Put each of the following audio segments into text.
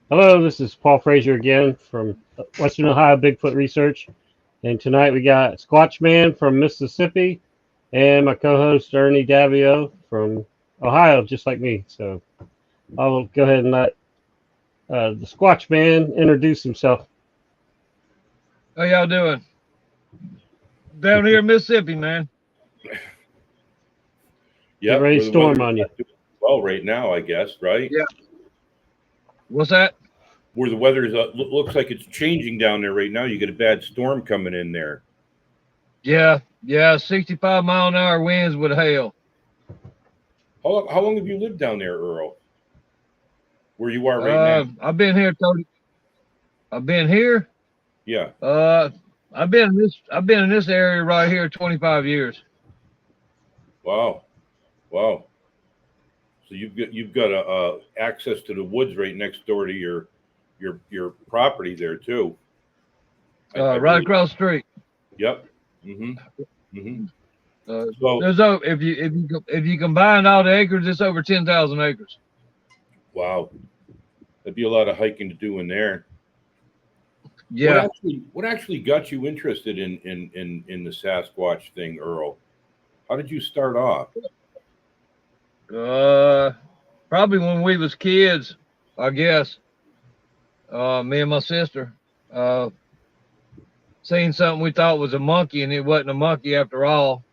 Hello, this is Paul Frazier again from Western Ohio Bigfoot Research. And tonight we got Squatchman from Mississippi and my co host Ernie Davio from Ohio, just like me. So I'll go ahead and let the Squatchman introduce himself. How y'all doing? Down here in Mississippi, man. Get Yep, ready to where the storm weather's on you. not doing well right now, I guess, right? Yeah. What's that? Where the weather is looks like it's changing down there right now. You get a bad storm coming in there. Yeah, 65-mile-an-hour winds with hail. How long have you lived down there, Earl? Where you are right now? I've been here 30. I've been here. Yeah. Uh, I've been in this area right here 25 years. Wow. Wow. So you've got access to the woods right next door to your property there too. I Right believe. across the street. Yep. Mm-hmm. Mm-hmm. So There's if you combine all the acres, it's over 10,000 acres. wow, that'd be a lot of hiking to do in there. What Yeah. actually got you interested in the Sasquatch thing, Earl? How did you start off? Uh, Probably when we was kids, I guess. Me and my sister. Uh, Seen something we thought was a monkey and it wasn't a monkey after all.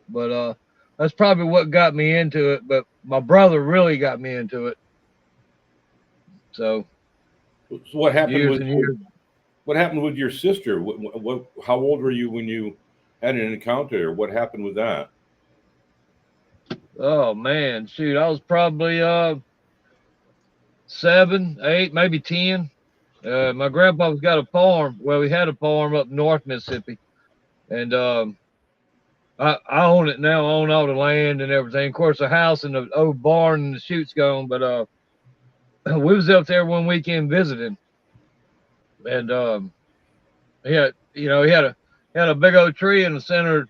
But that's probably what got me into it. But my brother really got me into it. So So what happened years with and years. what happened with your sister? How old were you when you had an encounter? What happened with that? Oh man, shoot, I was probably 7, 8, maybe 10. My grandpa's got a farm. Well, he had a farm up north Mississippi, and I own it now. I own all the land and everything. Of course, the house and the old barn and the chute's gone. But we was up there one weekend visiting, and he had a big old tree in the center,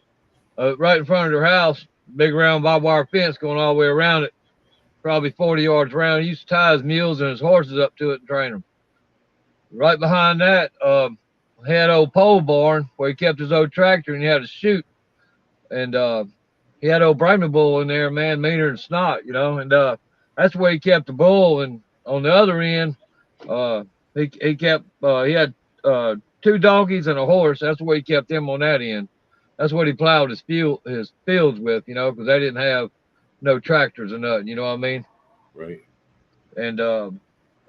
right in front of their house. Big round barbed wire fence going all the way around it, probably 40 yards around. He used to tie his mules and his horses up to it and train them. Right behind that, he had an old pole barn where he kept his old tractor, and he had a chute, and he had old Brahma bull in there, man, meaner than snot, and that's where he kept the bull. And on the other end, uh, he had two donkeys and a horse. That's where he kept them on that end. That's what he plowed his fields with, because they didn't have no tractors or nothing. You know what I mean? Right. And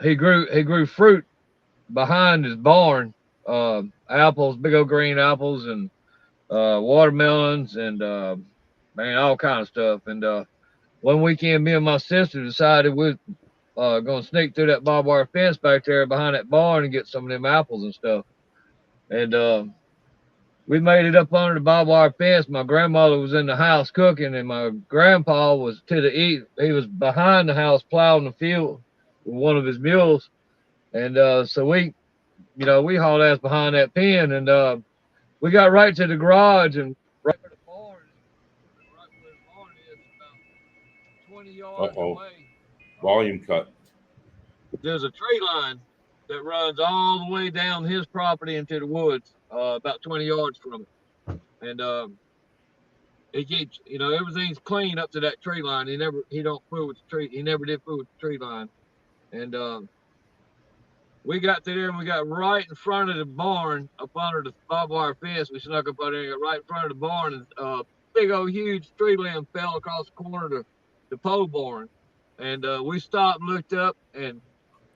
he grew fruit behind his barn, apples, big old green apples, and watermelons, and man, all kind of stuff. And one weekend, me and my sister decided we gonna sneak through that barbed wire fence back there behind that barn and get some of them apples and stuff. And we made it up under the barbed wire fence. My grandmother was in the house cooking, and my grandpa was to the east. He was behind the house plowing the field with one of his mules. And so we hauled ass behind that pen, and we got right to the garage, and right where the barn, right where the barn is, about 20 Uh yards oh. away. Volume cut. There's a tree line that runs all the way down his property into the woods, about 20 yards from it. And it keeps, everything's clean up to that tree line. He don't fool with the tree. He never did fool with the tree line. And we got to there and we got right in front of the barn, up under the barbed wire fence. We snuck up under there, got right in front of the barn, and big old huge tree limb fell across the corner of the pole barn. And we stopped and looked up, and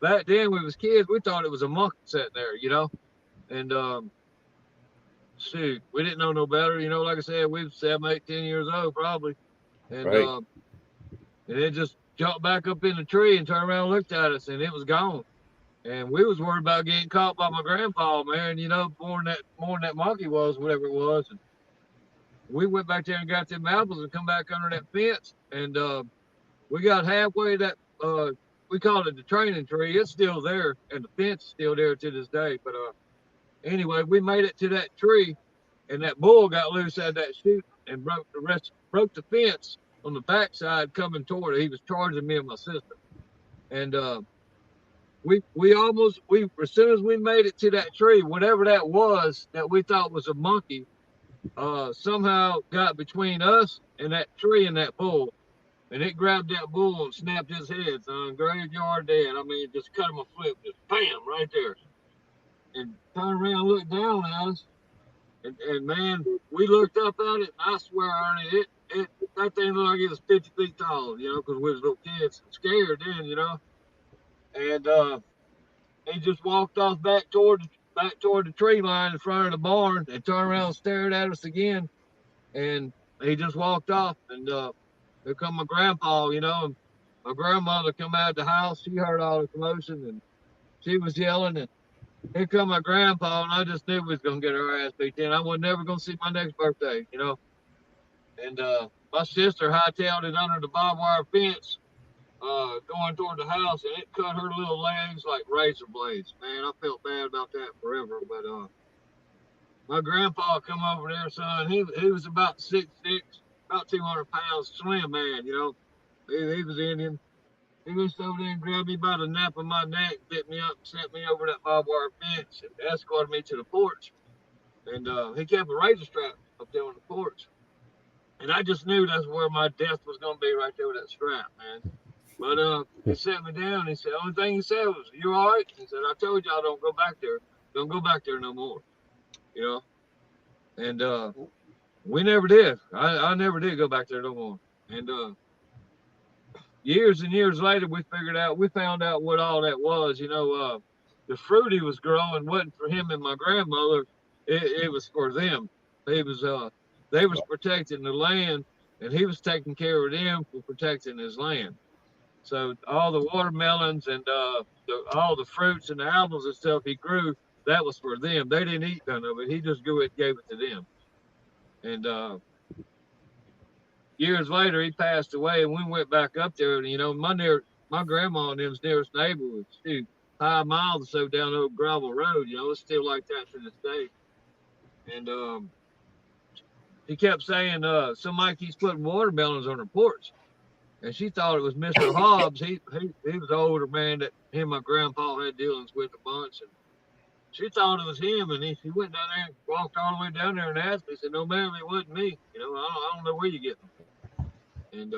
back then when we was kids, we thought it was a monkey sitting there, And shoot, we didn't know no better, Like I said, we was 7, 8, 10 years old probably, and Right. it just jumped back up in the tree and turned around and looked at us, and it was gone. And we was worried about getting caught by my grandpa, man, more than that monkey was, whatever it was. And we went back there and got them apples and come back under that fence. And we got halfway that we call it the training tree. It's still there, and the fence is still there to this day. But anyway, we made it to that tree, and that bull got loose out of that chute and broke the fence on the backside coming toward it. He was charging me and my sister. And as soon as we made it to that tree, whatever that was that we thought was a monkey, somehow got between us and that tree and that bull, and it grabbed that bull and snapped his head, son. Graveyard dead. I mean, just cut him a flip, just bam, right there, and turned around, and looked down at us, and man, we looked up at it, and I swear, Ernie, that thing looked like it was 50 feet tall, you know, because we was little kids, scared then, you know, and he just walked off back toward the tree line in front of the barn and turned around and stared at us again. And he just walked off. And here come my grandpa, you know, and my grandmother come out of the house. She heard all the commotion and she was yelling. And here come my grandpa, and I just knew we was gonna get our ass beat in. I was never gonna see my next birthday, you know. And my sister hightailed it under the barbed wire fence going toward the house, and it cut her little legs like razor blades. Man, I felt bad about that forever. But my grandpa come over there, son. He was about 6'6", about 200 pounds, slim man. You know, he was Indian. He reached over there and grabbed me by the nape of my neck, picked me up, and sent me over that barbed wire fence, and escorted me to the porch. And he kept a razor strap up there on the porch. And I just knew that's where my death was gonna be, right there with that strap, man. But he sat me down. He said, the only thing he said was, "You all right?" He said, "I told y'all don't go back there. Don't go back there no more." You know? And we never did. I never did go back there no more. And years and years later, we found out what all that was. You know, the fruit he was growing wasn't for him and my grandmother. It was for them. They was protecting the land, and he was taking care of them for protecting his land. So all the watermelons and all the fruits and the apples and stuff he grew, that was for them. They didn't eat none of it. He just gave it to them. And years later, he passed away, and we went back up there. And you know, my grandma and them's nearest neighbor was 5 miles or so down the old gravel road. You know, it's still like that to this day. And he kept saying, somebody keeps putting watermelons on her porch. And she thought it was Mr. Hobbs. He was an older man that him and my grandpa had dealings with a bunch. And she thought it was him. And she went down there and walked all the way down there and asked me. He said, "No, ma'am, it wasn't me. You know, I don't know where you get them." And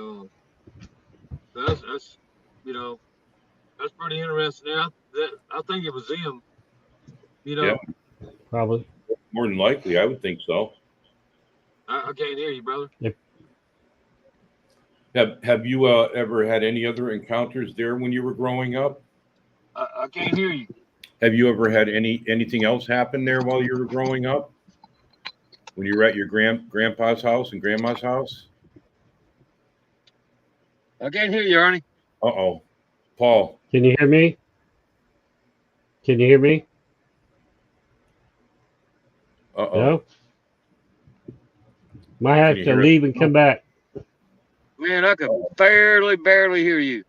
that's you know, that's pretty interesting. I think it was him. You know, Yeah, Probably. more than likely, I would think so. I can't hear you, brother. Yep. Have you ever had any other encounters there when you were growing up? I can't hear you. Have you ever had anything else happen there while you were growing up? When you were at your grandpa's house and grandma's house? I can't hear you, Ernie. Uh-oh. Paul. Can you hear me? Can you hear me? Uh-oh. No? Might have Can you to hear leave and come back. Man, I could barely hear you.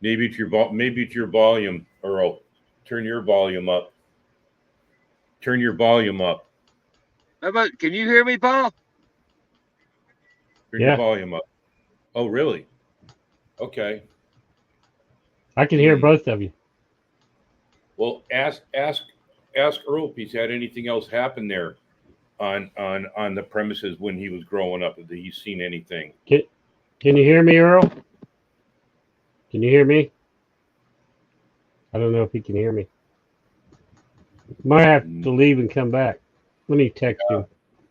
Maybe it's your volume, Earl. Turn your volume up. Turn your volume up. How about, can you hear me, Paul? Turn Yeah. your volume up. Oh, really? Okay. I can hear both of you. Well, ask Earl if he's had anything else happen there on the premises when he was growing up, if he's seen anything. Can you hear me, Earl? Can you hear me? I don't know if he can hear me. Might have to leave and come back. Let me text him.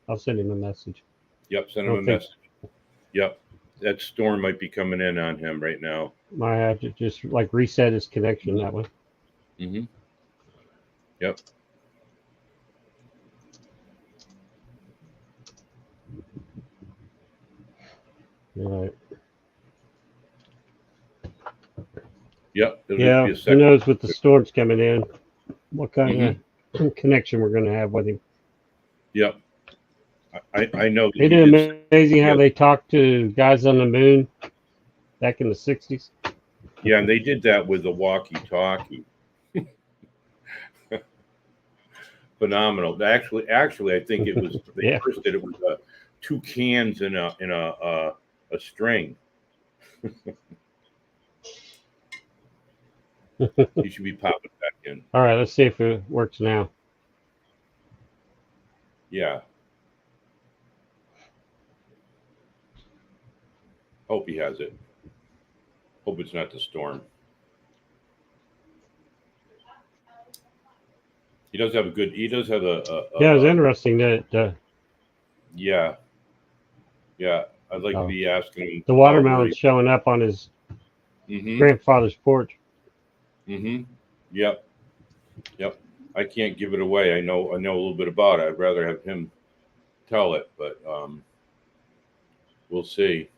I'll send him a message. Yep, send him a message. Yep, that storm might be coming in on him right now. Might have to just like reset his connection that way. Mm-hmm. Yep. All right. Yep. Yeah, who knows with the storms coming in, what kind of connection we're going to have with him. Yep. I know. Isn't it amazing how they talk to guys on the moon back in the 60s? Yeah, and they did that with the walkie-talkie. Phenomenal. Actually, I think it was they first did it with 2 cans in a string. He should be popping back in. All right, let's see if it works now. Yeah. Hope he has it. Hope it's not the storm. He does have a good. He does have Yeah, it's interesting that yeah, yeah. I'd like to be asking him. the watermelon's showing up on his grandfather's porch. Yep. Yep. I can't give it away. I know a little bit about it. I'd rather have him tell it, but we'll see.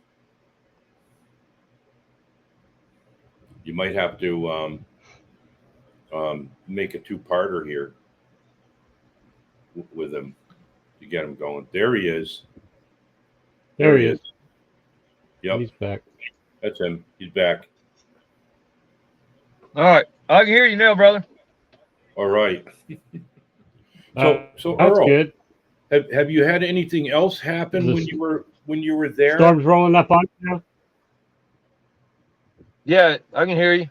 You might have to make a two-parter here with him to get him going. There he is. There he is. Yep. He's back. That's him. He's back. All right. I can hear you now, brother. All right. So that's Earl, good. Have you had anything else happen when you were there? Storm's rolling up on you now? Yeah, I can hear you.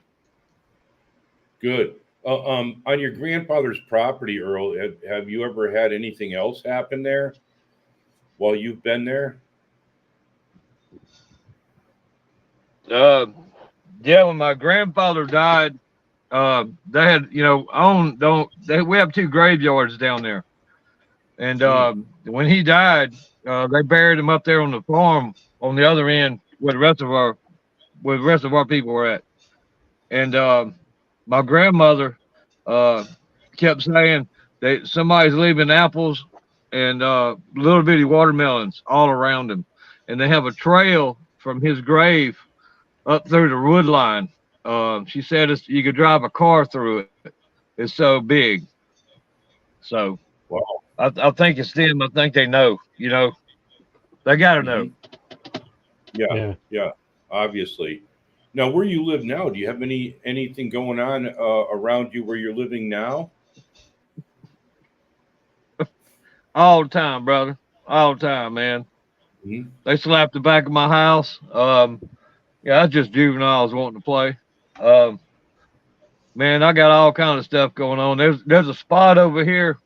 Good. On your grandfather's property, Earl, have you ever had anything else happen there while you've been there? Yeah, when my grandfather died, they had, we have 2 graveyards down there. And when he died, they buried him up there on the farm on the other end where the rest of our people were at. And my grandmother kept saying that somebody's leaving apples and little bitty watermelons all around him. And they have a trail from his grave up through the wood line. She said you could drive a car through it. It's so big. So wow. I think it's them. I think they know. They got to know. Yeah. Obviously. Now, where you live now, do you have anything going on around you where you're living now? All the time, brother. All the time, man. Mm-hmm. They slapped the back of my house. That's just juveniles wanting to play. Man, I got all kind of stuff going on. There's a spot over here.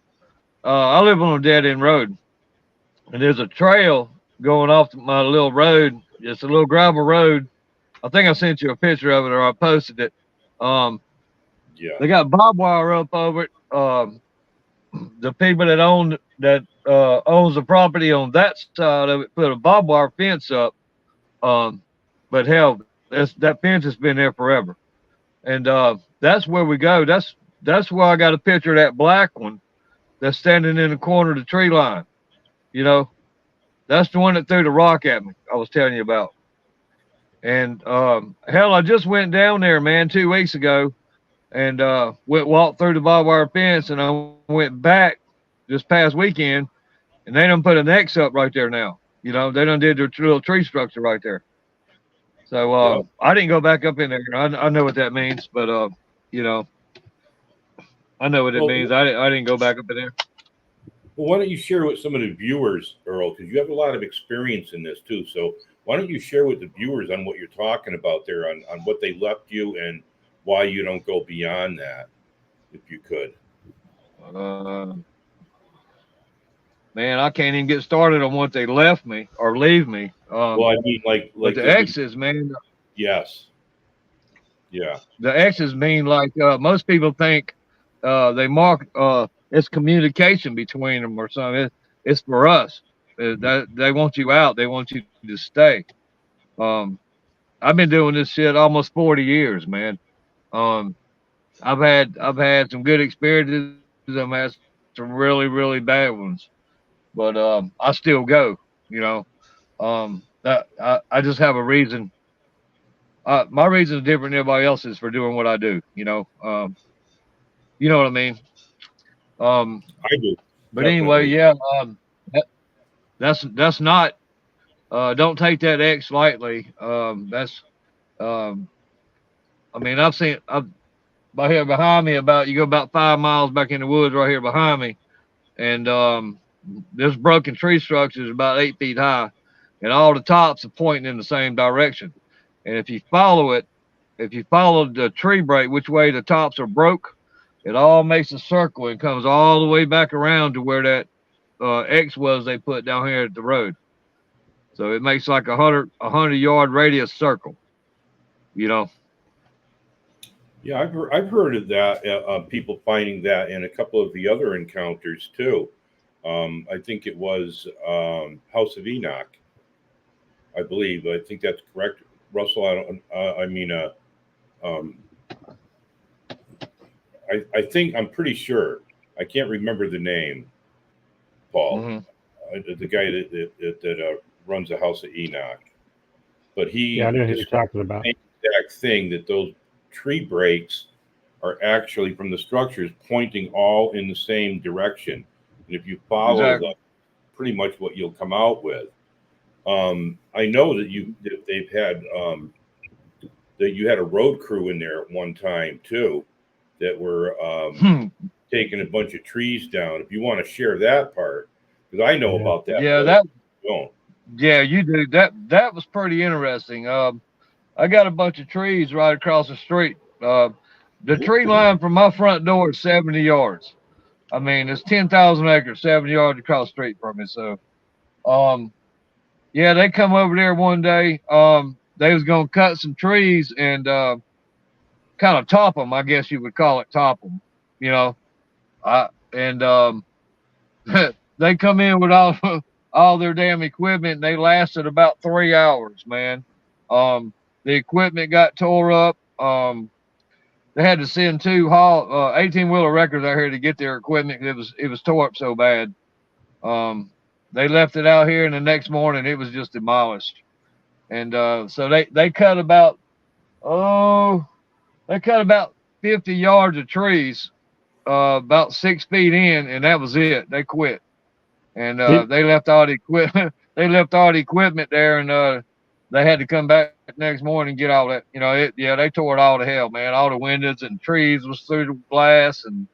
I live on a dead end road, and there's a trail going off my little road. Just a little gravel road. I think I sent you a picture of it, or I posted it. They got barbed wire up over it. The people that owns the property on that side of it put a barbed wire fence up. But hell, that fence has been there forever, and that's where we go. That's where I got a picture of that black one that's standing in the corner of the tree line. That's the one that threw the rock at me. I was telling you about. And hell, I just went down there, man, 2 weeks ago, and walked through the barbed wire fence, and I went back this past weekend, and they done put an X up right there now. They done did their little tree structure right there. So I didn't go back up in there. I know what that means, but I know what it means. I didn't go back up in there. Well, why don't you share with some of the viewers, Earl, because you have a lot of experience in this too. So why don't you share with the viewers on what you're talking about there, on what they left you and why you don't go beyond that, if you could. Man, I can't even get started on what they left me or leave me. Well, I mean, like the X's, man. Yes. Yeah. The X's mean like most people think they mark it's communication between them or something. It's for us. They want you out. They want you to stay. I've been doing this shit almost 40 years, man. I've had some good experiences. I've had some really, really bad ones, but I still go. I just have a reason. My reason is different than everybody else's for doing what I do. You know what I mean. I do. But anyway, yeah. That's not. Don't take that X lightly. That's. I mean, I've by here behind me you go about 5 miles back in the woods right here behind me, and this broken tree structure is about 8 feet high, and all the tops are pointing in the same direction. And if you follow it, if you follow the tree break, which way the tops are broke, it all makes a circle and comes all the way back around to where that X was they put down here at the road. So it makes like a 100-yard radius circle. You know. Yeah, I've heard of that. People finding that in a couple of the other encounters too. I think it was House of Enoch. I believe. I think that's correct, Russell. I don't. I mean, um, I think I'm pretty sure. I can't remember the name, Paul. The guy that runs the House of Enoch, but he I know who you're described talking about. the exact thing that those tree breaks are actually from the structures pointing all in the same direction, and if you follow them, pretty much what you'll come out with. I know that they've had that you had a road crew in there at one time too, that were taking a bunch of trees down. If you want to share that part, because I know about that. Yeah, yeah, you do. That was pretty interesting. I got a bunch of trees right across the street. The tree line from my front door is 70 yards. I mean, it's 10,000 acres, 70 yards across the street from me. So, yeah, they come over there one day. They was gonna cut some trees and kind of top them. I guess you would call it top them. You know, and they come in with all their damn equipment, and they lasted about 3 hours, man. The equipment got tore up. They had to send two 18-wheeler wreckers out here to get their equipment. It was tore up so bad. They left it out here, and the next morning it was just demolished. And so they cut about 50 yards of trees, about 6 feet in, and that was it. They quit, and they left all the equipment. They left all the equipment there, and they had to come back next morning and get all that. You know, they tore it all to hell, man. All the windows and trees was through the glass, and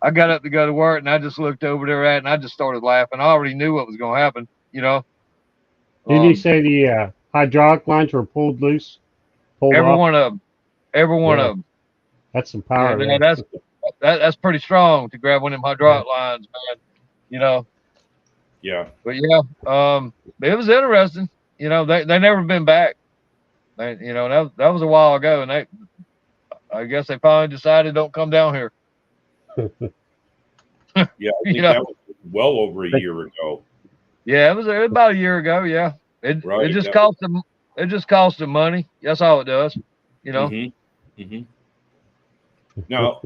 I got up to go to work, and I just looked over there and I just started laughing. I already knew what was going to happen, you know. Didn't you say the hydraulic lines were pulled loose? Every one of them. That's some power. Yeah, that's pretty strong to grab one of them hydraulic lines, man. You know. Yeah. But yeah, it was interesting. You know, they never been back. You know, that was a while ago, and I guess they finally decided don't come down here. Yeah, I think that was well over a year ago. Yeah, it was about a year ago. Yeah, it just cost them. It just cost them money. That's all it does. You know. Now,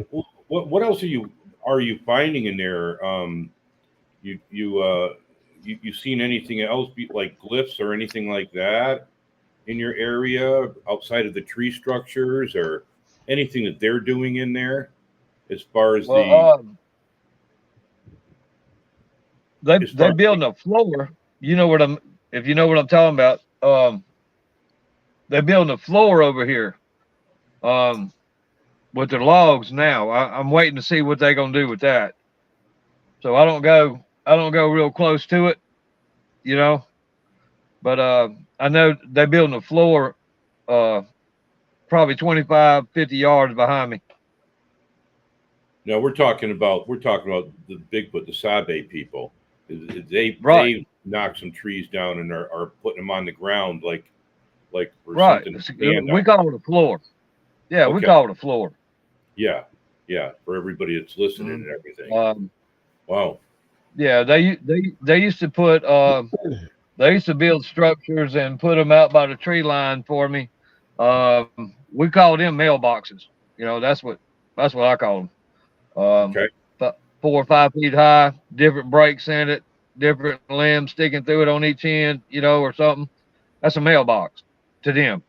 what else are you finding in there? You seen anything else like glyphs or anything like that in your area outside of the tree structures, or anything that they're doing in there as far as they're building a floor. You know if you know what I'm talking about. They're building a floor over here. With their logs now. I'm waiting to see what they're gonna do with that. So I don't go real close to it, you know. But I know they're building a floor probably 25, 50 yards behind me. No, we're talking about the Bigfoot, the Sabe people. They knocked some trees down and are putting them on the ground like right. We call it a floor. Yeah, we call it a floor. Yeah, for everybody that's listening and everything. Wow. Yeah, they used to put they used to build structures and put them out by the tree line for me. We call them mailboxes. You know, that's what I call them. Okay. 4 or 5 feet high, different breaks in it, different limbs sticking through it on each end, you know, or something. That's a mailbox to them.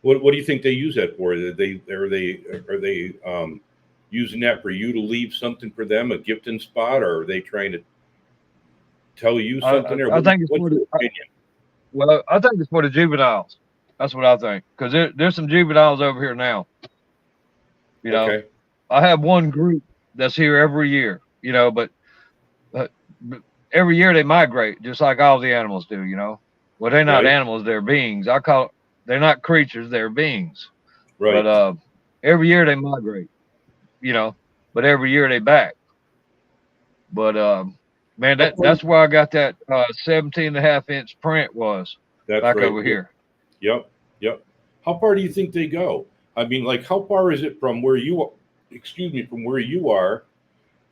What do you think they use that for? Are they using that for you to leave something for them, a gifting spot, or are they trying to tell you something? I think it's for the opinion. Well, I think it's for the juveniles. That's what I think, because there's some juveniles over here now. You know, okay. I have one group that's here every year. You know, but every year they migrate, just like all the animals do. You know, well, they're not animals; they're beings. I call they're not creatures, they're beings. Right. But every year they migrate, but every year they back. But man, How far- that's where I got that 17.5-inch print was That's back right. over here. Yep. Yep. How far do you think they go? I mean, like, how far is it from where you, from where you are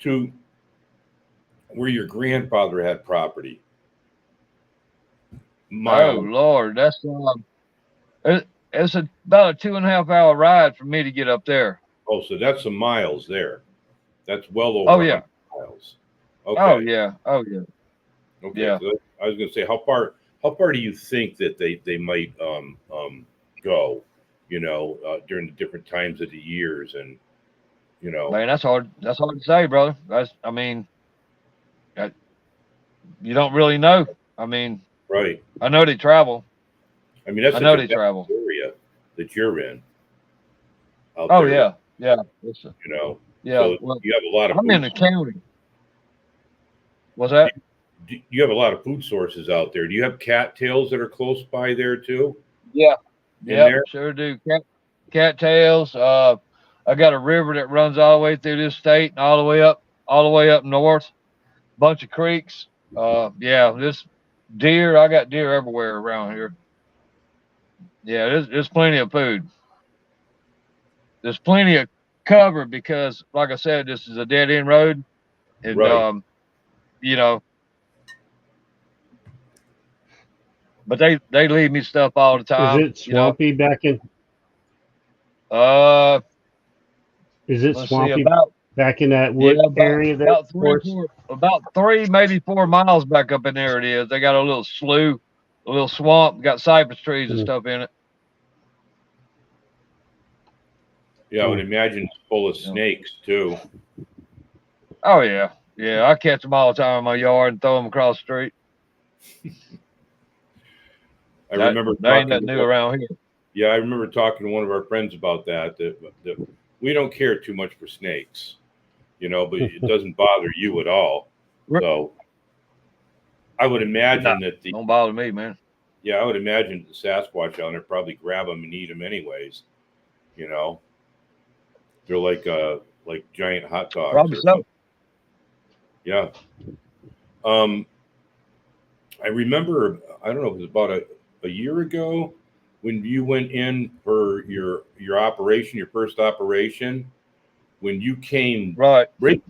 to where your grandfather had property? Oh Miles. Lord, that's it's about a 2.5 hour ride for me to get up there. Oh, so that's some miles there. That's well Oh over yeah, 100 miles. oh Okay. yeah, oh yeah, Okay. yeah. So I was going to say, how far do you think that they might go? During the different times of the years, and Man, that's hard. That's hard to say, brother. I mean, that, you don't really know. I mean, right. I know they travel. I mean, that's I such know a they vast travel. area that you're in out Oh there. yeah, yeah, yeah. So Well, you have a lot of I'm in food. the county. What's that? You have a lot of food sources out there. Do you have cattails that are close by there too? Yeah, In yep, there? sure do. Cattails. I got a river that runs all the way through this state and all the way up north. Bunch of creeks. Yeah, this deer. I got deer everywhere around here. Yeah, there's plenty of food. There's plenty of cover because, like I said, this is a dead end road, and Right. you know, but they leave me stuff all the Is time. it swampy back in? Uh, Is it let's see, swampy back in that yeah, wood area there? about 3, maybe 4 miles back up in there. It is. They got a little slough, a little swamp, got cypress trees and Mm, stuff in it. Yeah, I would mm. imagine it's full of Yeah. snakes too. Oh yeah, yeah. I catch them all the time in my yard and throw them across the street. I remember That ain't talking nothing to new around here. Yeah, I remember talking to one of our friends about that we don't care too much for snakes, but it doesn't bother you at all. So I would imagine Nah, that don't bother me, man. I would imagine the Sasquatch out there probably grab them and eat them anyways. You know, they're like giant hot dogs Probably or so. something. Yeah. Um, I remember, I don't know, it was about a year ago when you went in for your operation, your first operation, when you came Right. right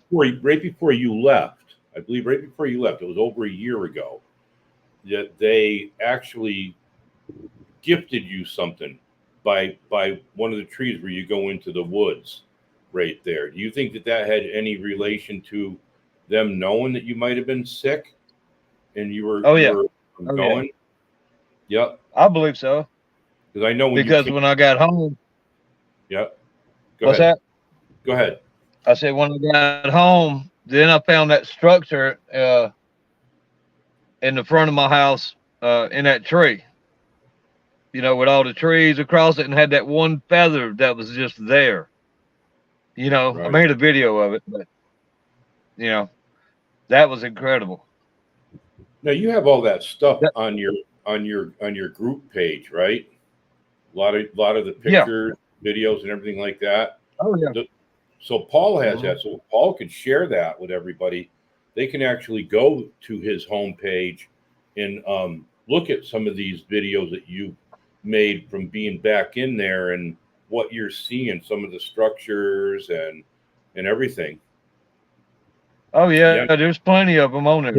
before you left. I believe right before you left, it was over a year ago, that they actually gifted you something by one of the trees where you go into the woods right there. Do you think that had any relation to them knowing that you might have been sick and you were Oh yeah. going? Yep. I believe so. Because I know when you Because came. when I got home, Yep. Go what's ahead. that? Go ahead. I said when I got home, then I found that structure in the front of my house in that tree. With all the trees across it and had that one feather that was just there. I Right. made a video of it, but that was incredible. Now you have all that stuff That- on your group page, right? A lot of the yeah. pictures, videos, and everything like that. Oh yeah. So Paul has Mhm. that. So if Paul could share that with everybody, they can actually go to his homepage and look at some of these videos that you made from being back in there and what you're seeing, some of the structures and everything. Oh yeah. Yeah. There's plenty of them on there.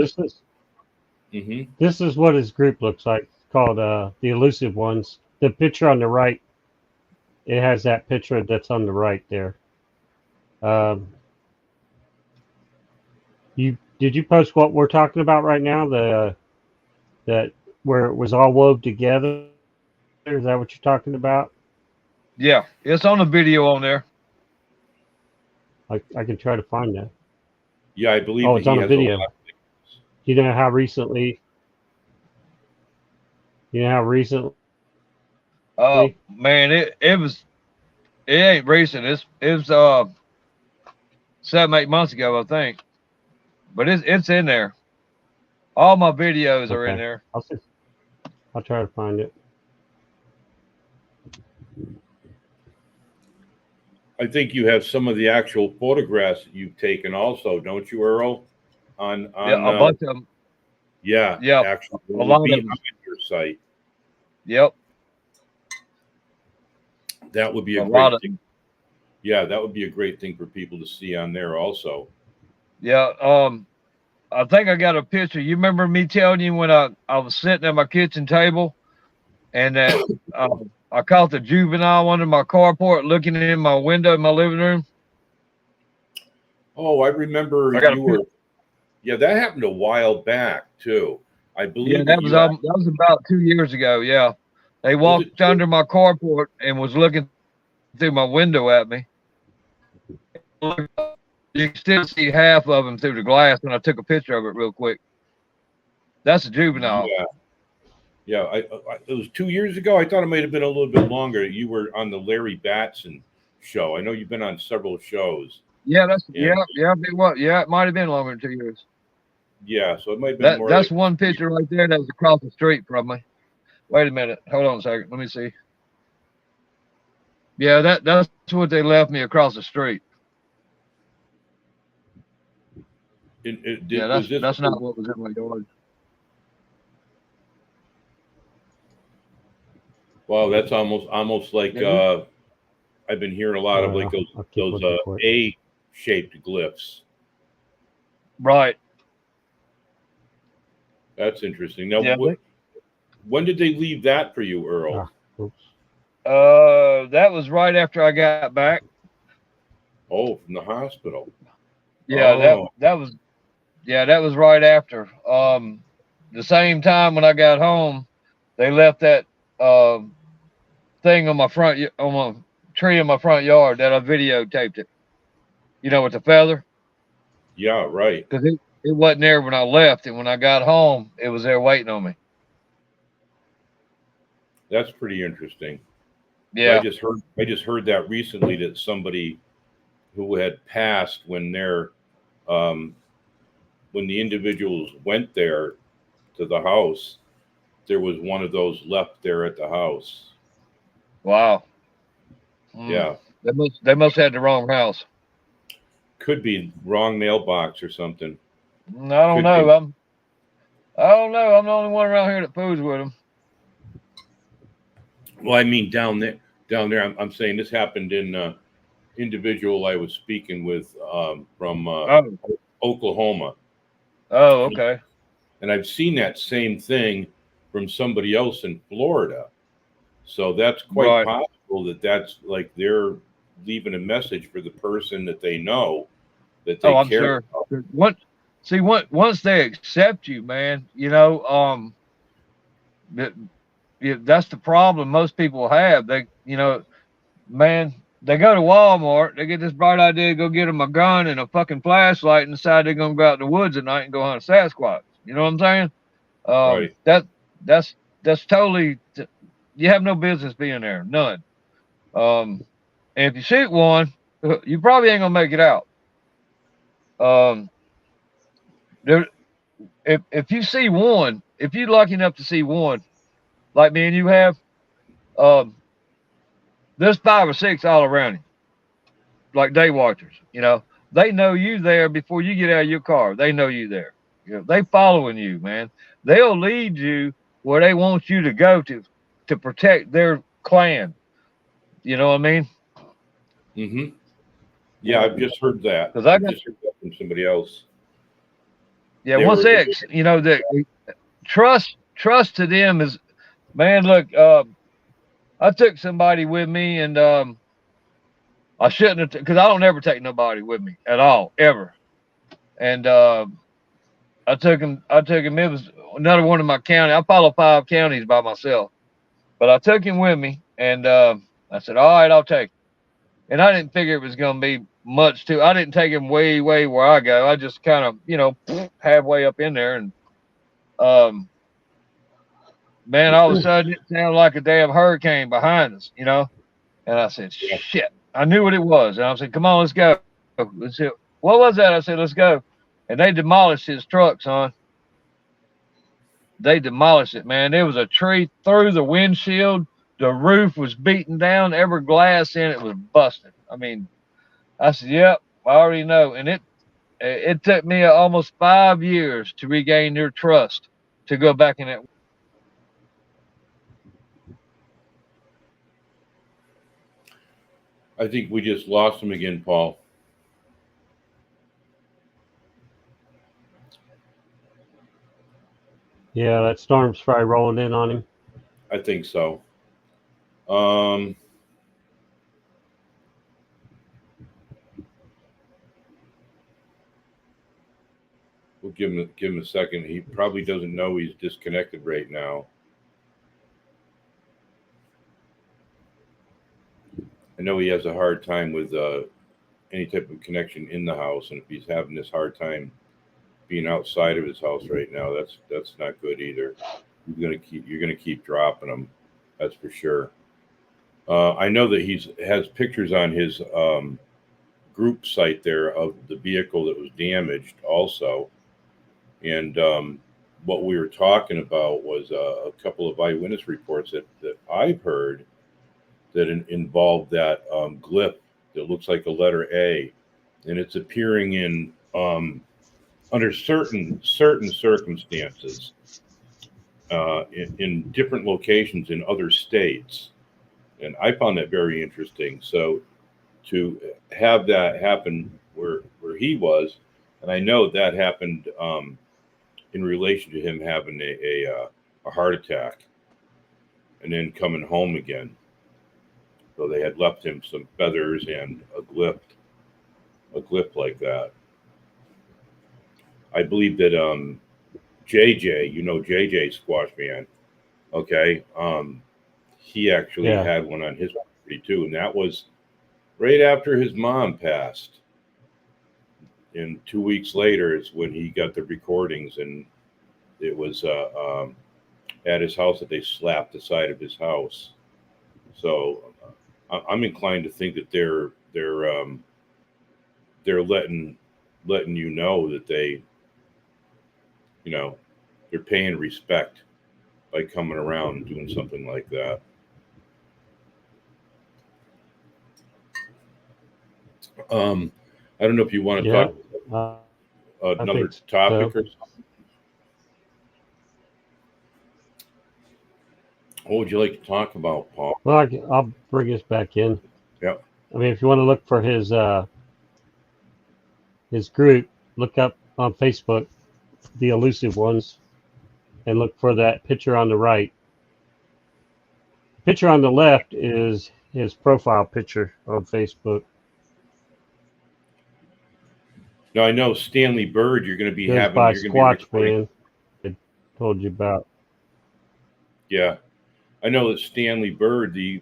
Mm-hmm. This is what his group looks like. It's called the Elusive Ones. The picture on the right, it has that picture that's on the right there. Did you post what we're talking about right now? That where it was all wove together. Is that what you're talking about? Yeah, it's on the video on there. I can try to find that. Yeah, I believe Oh, that it's he on a has video. a lot. You know how recently? You know how recently? Oh man, it ain't recent. It was 7-8 months ago, I think. But it's in there. All my videos are in Okay, there. I'll try to find it. I think you have some of the actual photographs that you've taken, also, don't you, Earl? Yeah, a bunch of them. Yeah, Yeah, actually, a it lot would of be them. on your site. Yep, That would be a a lot great of thing. them. Yeah, that would be a great thing for people to see on there, also. Yeah. I think I got a picture. You remember me telling you when I was sitting at my kitchen table and that I caught the juvenile under my carport looking in my window in my living room? Oh, I remember I got a you picture. were. Yeah, that happened a while back too. I Yeah, believe that you that was about 2 years ago. Yeah, they was it. walked under my carport and was looking through my window at me. You can still see half of them through the glass, and I took a picture of it real quick. That's a juvenile. Yeah, yeah. It was 2 years ago. I thought it might have been a little bit longer. You were on the Larry Batson show. I know you've been on several shows, Yeah, and yeah, it might have been longer than 2 years. yeah, so it might have been more That's like. one picture right there that was across the street from me. Wait a minute. Hold on a second. Let me see. Yeah, that's what they left me across the street. Yeah, Was this? that's not what was in my yard. Wow, that's almost like Yeah, I've been hearing a lot of like I'll keep those looking for it. A-shaped glyphs. right. That's interesting. Now, Yeah. when did they leave that for you, Earl? Ah, oops. That was right after I got back. Oh, from the hospital. Yeah, Oh, that was right after. The same time when I got home, they left that um thing on on my tree in my front yard that I videotaped it. With the feather, yeah, right. because it wasn't there when I left, and when I got home, it was there waiting on me. That's pretty interesting. I Yeah. just heard that recently, that somebody who had passed um, when the individuals went there to the house, there was one of those left there at the house. Wow. Mm. Yeah, They must have had the wrong house. could be wrong mailbox or something. I don't Could know. be. I don't know. I'm the only one around here that fools with them. Well, I mean down there. I'm saying this happened in individual I was speaking with from Oh. Oklahoma, Oh. Okay. and I've seen that same thing from somebody else in Florida. So that's quite Right. possible that that's like they're leaving a message for the person that they know that Oh, they I'm care sure. about. Once they accept you, man, that, yeah, that's the problem most people have. Man, they go to Walmart, they get this bright idea to go get them a gun and a fucking flashlight and decide they're gonna go out in the woods at night and go hunt a Sasquatch. You know what I'm saying? Right. That's totally. You have no business being there, none. And if you shoot one, you probably ain't gonna make it out. Um, there, if you see one, if you're lucky enough to see one, like me and you have, um, there's 5 or 6 all around you, like day watchers. They know you there before you get out of your car. They know you there. They following you, man. They'll lead you where they want you to go to protect their clan. You know what I mean? Mm-hmm. Yeah, I've just heard that. Because I I've got just heard that from somebody else. yeah. They Once were. they, the trust to them is, man. Look, I took somebody with me, and I shouldn't have, because I don't ever take nobody with me at all, ever. And I took him. I took him. It was another one of my county. I follow 5 counties by myself, but I took him with me, and I said, "All right, I'll take him." And I didn't figure it was going to be much too. I didn't take him way, way where I go. I just kind of, halfway up in there, and um, man, all of a sudden it sounded like a damn hurricane behind us, And I said, Yeah. "Shit!" I knew what it was, and I said, "Come on, let's go." Let's see. What was that? I said, "Let's go." And they demolished his truck, son. They demolished it, man. There was a tree through the windshield. The roof was beaten down. Every glass in it was busted. I mean, I said, yep, I already know. And it took me almost 5 years to regain their trust to go back in that. I think we just lost him again, Paul. Yeah, that storm's probably rolling in on him. I think so. We'll give him a second. He probably doesn't know he's disconnected right now. I know he has a hard time with any type of connection in the house, and if he's having this hard time being outside of his house right now, that's not good either. You're gonna keep dropping him, that's for sure. I know that has pictures on his group site there of the vehicle that was damaged also, and what we were talking about was a couple of eyewitness reports that I've heard that involved that glyph that looks like a letter A, and it's appearing in under certain circumstances in different locations in other states, and I found that very interesting. So to have that happen where he was, and I know that happened in relation to him having a heart attack and then coming home again. So they had left him some feathers and a glyph like that. I believe that JJ, JJ Squatchman, okay, he actually had one on his property too, and that was right after his mom passed. And 2 weeks later is when he got the recordings, and it was at his house that they slapped the side of his house. So I'm inclined to think that they're letting you know that they're paying respect by coming around and doing something like that. I don't know if you want to talk another topic or something. What would you like to talk about, Paul? Well, I'll bring us back in. Yeah. I mean, if you want to look for his group, look up on Facebook, The Elusive Ones, and look for that picture on the right. The picture on the left is his profile picture on Facebook. Now I know Stanley Bird. You're going to be Goes having. by You're going to be recording. Squatchman. I told you about. Yeah, I know that Stanley Bird, the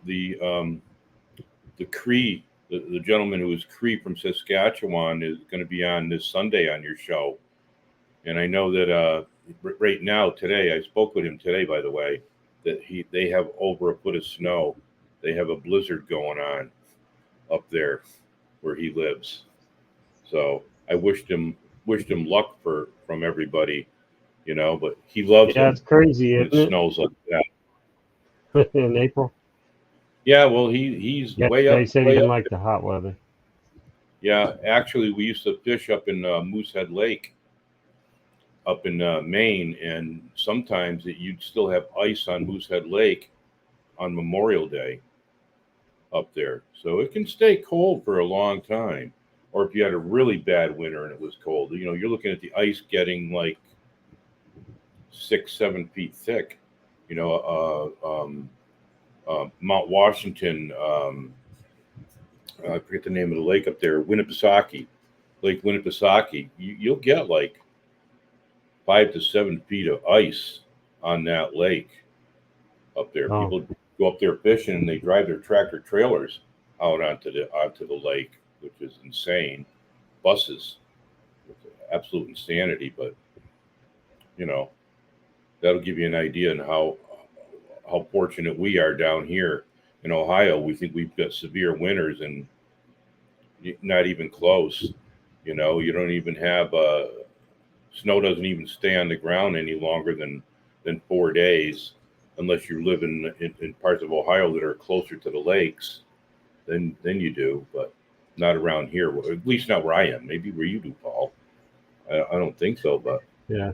Cree, the gentleman who was Cree from Saskatchewan, is going to be on this Sunday on your show. And I know that right now, today, I spoke with him today, by the way, that they have over a foot of snow. They have a blizzard going on up there where he lives. So I wished him luck from everybody, but he loves Yeah, them. it's crazy, isn't it? Snows like that. In April. Yeah, well, he's way up. They said he didn't like the hot weather. Yeah, actually, we used to fish up in Moosehead Lake, up in Maine, and sometimes you'd still have ice on Moosehead Lake on Memorial Day up there. So it can stay cold for a long time. Or if you had a really bad winter and it was cold, you're looking at the ice getting like 6-7 feet thick. Mount Washington, I forget the name of the lake up there, Winnipesaukee, Lake Winnipesaukee. You'll get like 5 to 7 feet of ice on that lake up there. Oh. People go up there fishing and they drive their tractor trailers out onto the lake, which is insane. Buses, absolute insanity. But that'll give you an idea on how fortunate we are down here in Ohio. We think we've got severe winters and not even close. You don't even have snow doesn't even stay on the ground any longer than 4 days, unless you live in parts of Ohio that are closer to the lakes than you do. But not around here. At least not where I am. Maybe where you do, Paul. I don't think so, but Yeah.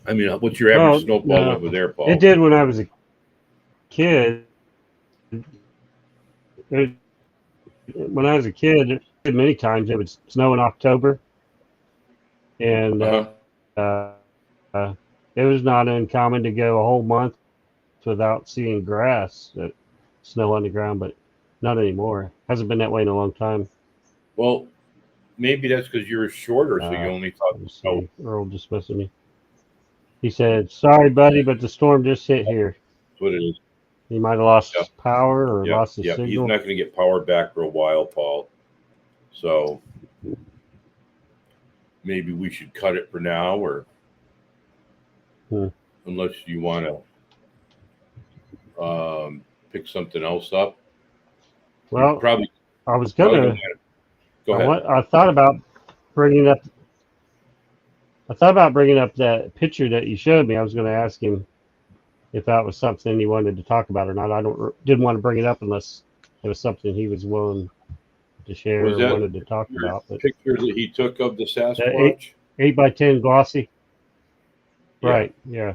I mean, what's your average Well, snowfall no, over there, Paul? it did when I was a kid. It, when I was a kid, many times it would snow in October, and Uh-huh. it was not uncommon to go a whole month without seeing grass, snow on the ground, but not anymore. Hasn't been that way in a long time. Well, maybe that's because you're shorter, so you only thought Let me snow. see. Earl just messaged me. He said, "Sorry, buddy, but the storm just hit here." That's what it is. He might have lost Yeah, his power or yeah, lost his yeah. He's signal. not going to get power back for a while, Paul. So maybe we should cut it for now, or Hmm. unless you want to pick something else up. You Well, probably I was don't gonna. want to. Go ahead. I thought about bringing up. I thought about bringing up that picture that you showed me. I was going to ask him if that was something he wanted to talk about or not. I didn't want to bring it up unless it was something he was willing to share Was or that wanted to talk your about. But picture that he took of the that Sasquatch? 8x10 glossy, Yeah, right? Yeah,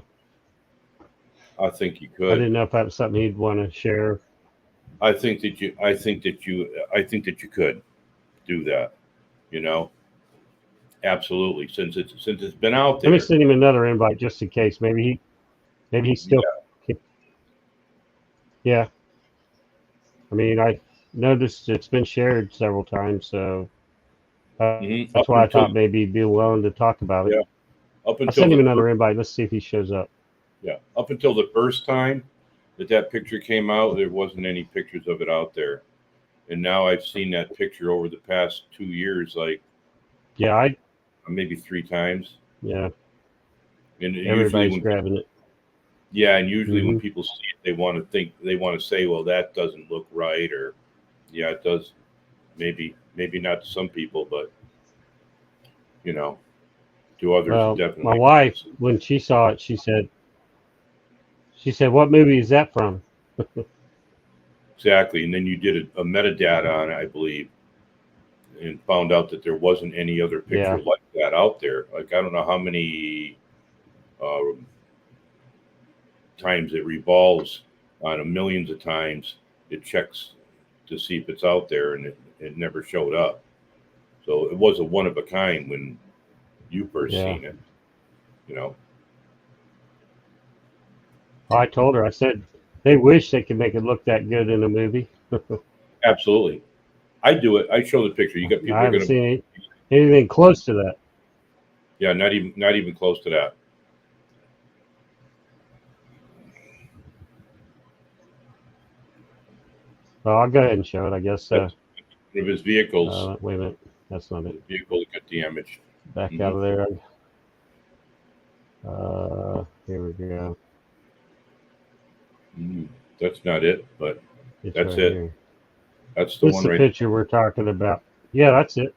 I think you I could. didn't know if that was something he'd want to share. I think that you. I think that you could do that. You know, absolutely. Since it's been out Let me there. send him another invite just in case. Maybe he still. Yeah. Yeah, I mean, I noticed it's been shared several times, so that's Up why I until thought maybe he'd be willing to talk about it. yeah, up I'll until send him the another invite. Let's see if he shows up. up until the first time that picture came out, there wasn't any pictures of it out there. And now I've seen that picture over the past 2 years, like Yeah, maybe 3 times. yeah, And usually everybody's when grabbing it. usually when Hmm. people see it, they want to say, well, that doesn't look right, or yeah, it does. Maybe not to some people, but you know, to others, it Well, my definitely wife, does. when she saw it, she said, "What movie is that from?" Exactly. And then you did a metadata on it, I believe, and found out that there wasn't any other picture Yeah, like that out there. Like I don't know how many uh, times it revolves on a millions of times. It checks to see if it's out there, and it never showed up. So it was a one of a kind when you first yeah. seen it. You know, I told her, I said, they wish they could make it look that good in a movie. absolutely. I do it. I show the picture. You got I people are haven't gonna, seen anything close to that. yeah, not even close to that. Well, I'll go ahead and show it, I guess. That's one of his vehicles. Wait a minute. That's not it. His vehicle that got damaged. Back Hmm. out of there. Here we go. That's not it, but It's that's right it. here. That's the This is one the right. picture we're talking about. Yeah, that's it.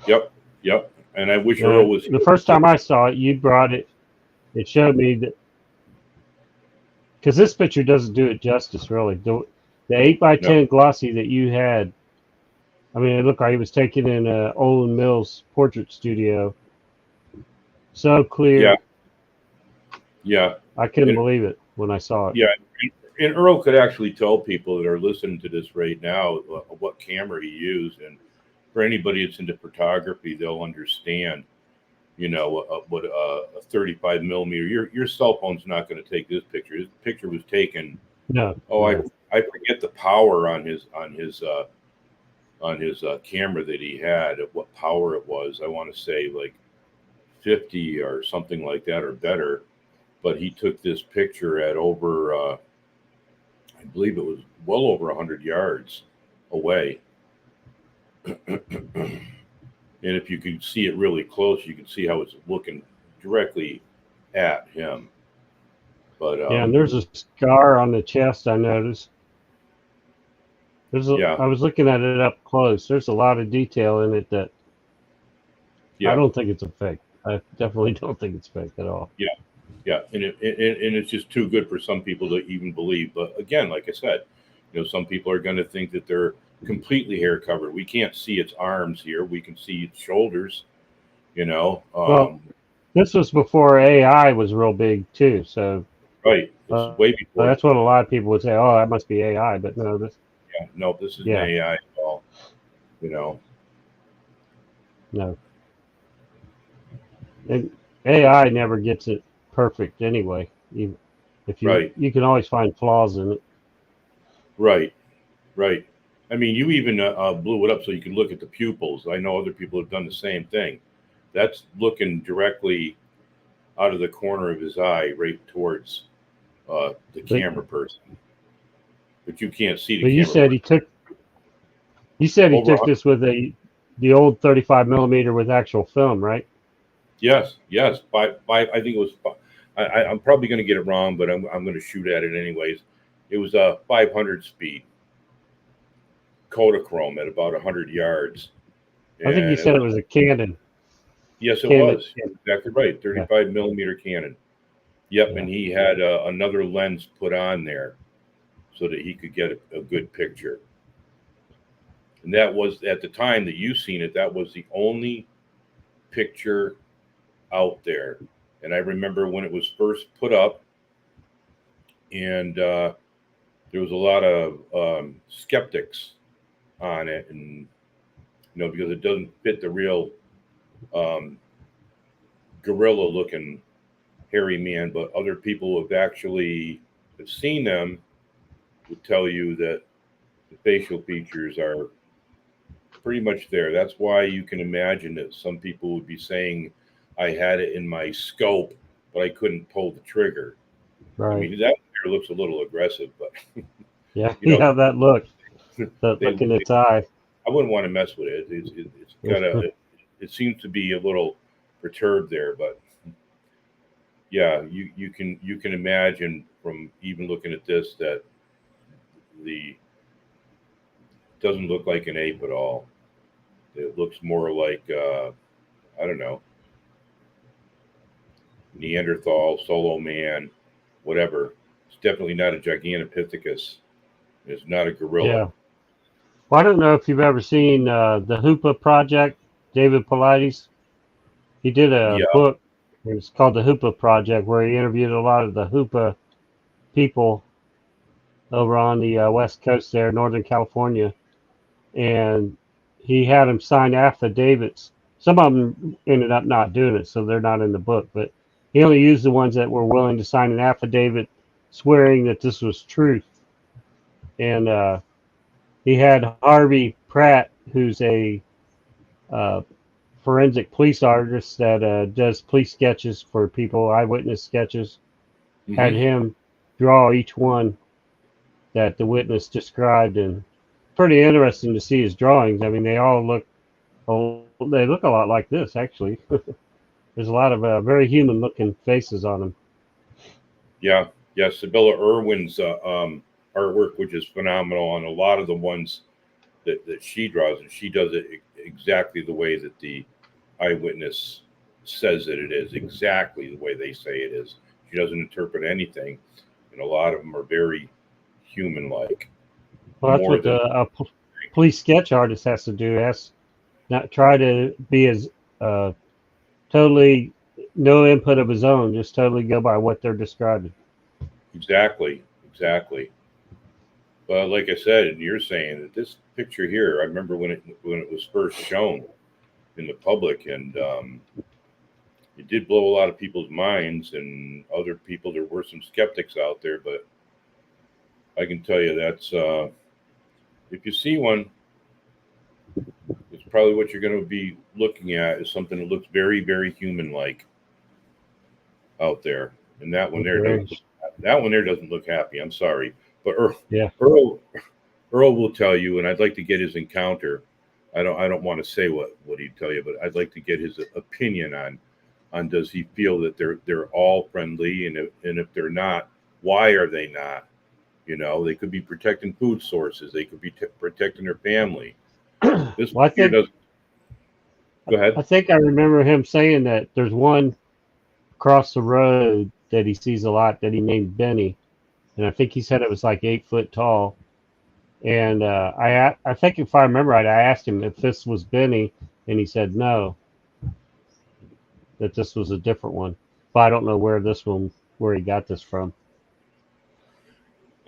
Yep, yep. And I wish Earl was The here. first time I saw it, you brought it. It showed me that because this picture doesn't do it justice, really. The 8x10 No, glossy that you had, I mean, it looked like it was taken in Olin Mills portrait studio. So yeah, clear. yeah, I couldn't and believe it when I saw it. yeah. And Earl could actually tell people that are listening to this right now what camera he used, and for anybody that's into photography, they'll understand. You know what a 35 millimeter. Your cell phone's not going to take this picture. This picture was taken. No, Oh, no. I forget the power on his camera that he had. Of what power it was. I want to say like 50 or something like that or better. But he took this picture at over, I believe it was well over 100 yards away. And if you could see it really close, you can see how it's looking directly at him. But Yeah, and there's a scar on the chest I noticed. yeah, I was looking at it up close. There's a lot of detail in it that I yeah, don't think it's a fake. I definitely don't think it's fake at all. yeah, yeah. And it's just too good for some people to even believe. But again, like I said, some people are going to think that completely hair covered. We can't see its arms here. We can see its shoulders. You know, Well, this was before AI was real big too. So right. This is way before. that's what a lot of people would say. Oh, that must be AI. But no, this. Yeah, no, this isn't Yeah, AI at all. You know, no. And AI never gets it perfect anyway. Even if right, you can always find flaws in it. right, right. I mean, you even blew it up so you can look at the pupils. I know other people have done the same thing. That's looking directly out of the corner of his eye, right towards the But camera person. But you can't see the but camera person. you said he Over, took this with the old 35 millimeter with actual film, right? yes, yes. Five. I think it was. I'm probably going to get it wrong, but I'm going to shoot at it anyways. It was a 500 speed Kodachrome at about 100 yards, I think you and it said it was, was a Canon. yes, it Canon. was exactly right. Yeah, 35 millimeter Canon. Yep, yeah. and he had another lens put on there so that he could get a good picture. And that was at the time that you seen it. That was the only picture out there. And I remember when it was first put up, and there was a lot of skeptics on it, and because it doesn't fit the real um, gorilla-looking hairy man. But other people who have seen them would tell you that the facial features are pretty much there. That's why you can imagine that some people would be saying, "I had it in my scope, but I couldn't pull the trigger." I Right. mean, that there looks a little aggressive, but Yeah, you you know, have that look, that they, look in its eye. I wouldn't want to mess with it. It's kind of it seems to be a little perturbed there, but yeah, you can imagine from even looking at this that the doesn't look like an ape at all. It looks more like I don't know, Neanderthal, solo man, whatever. It's definitely not a Gigantopithecus. It's not a gorilla. Yeah. Well, I don't know if you've ever seen the Hoopa Project, David Paulides. He did a Yeah. book. It's called the Hoopa Project, where he interviewed a lot of the Hoopa people over on the west coast there, Northern California, and he had them sign affidavits. Some of them ended up not doing it, so they're not in the book. But he only used the ones that were willing to sign an affidavit swearing that this was truth. And he had Harvey Pratt, who's a uh, forensic police artist that does police sketches for people, eyewitness sketches. Had Hmm. him draw each one that the witness described, and pretty interesting to see his drawings. I mean, they look a lot like this actually. There's a lot of very human looking faces on them. Yeah. Yeah. Sibylla Irwin's artwork, which is phenomenal, on a lot of the ones that she draws, and she does it exactly the way that the eyewitness says that it is, exactly the way they say it is. She doesn't interpret anything, and a lot of them are very human-like, Well, that's more what than police sketch artist has to do. Has not try to be as uh, totally no input of his own, just totally go by what they're describing. exactly, exactly. But like I said, and you're saying that this picture here, I remember when it was first shown in the public, and it did blow a lot of people's minds, and other people. There were some skeptics out there, but I can tell you that's if you see one, it's probably what you're going to be looking at is something that looks very, very human-like out there. And that one there Very, doesn't look happy. I'm sorry, but yeah. Earl, Earl will tell you, and I'd like to get his encounter. I don't want to say what he'd tell you, but I'd like to get his opinion on does he feel that they're all friendly, and if they're not, why are they not? They could be protecting food sources. They could be protecting their family. This Well, here doesn't. Go ahead. I think I remember him saying that there's one across the road that he sees a lot that he named Benny, and I think he said it was like 8 foot tall, And I think if I remember right, I asked him if this was Benny, and he said no, that this was a different one. But I don't know where he got this from.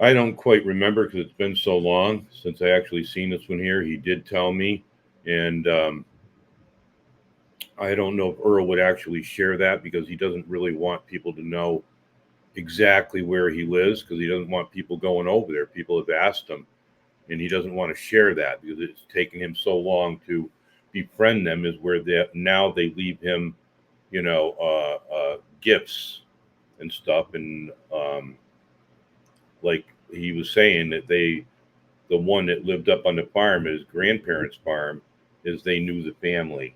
I don't quite remember because it's been so long since I actually seen this one here. He did tell me, and I don't know if Earl would actually share that because he doesn't really want people to know exactly where he lives because he doesn't want people going over there. People have asked him, and he doesn't want to share that because it's taken him so long to befriend them. Is where they now they leave him, gifts and stuff, and like he was saying that the one that lived up on the farm, his grandparents' farm, is they knew the family,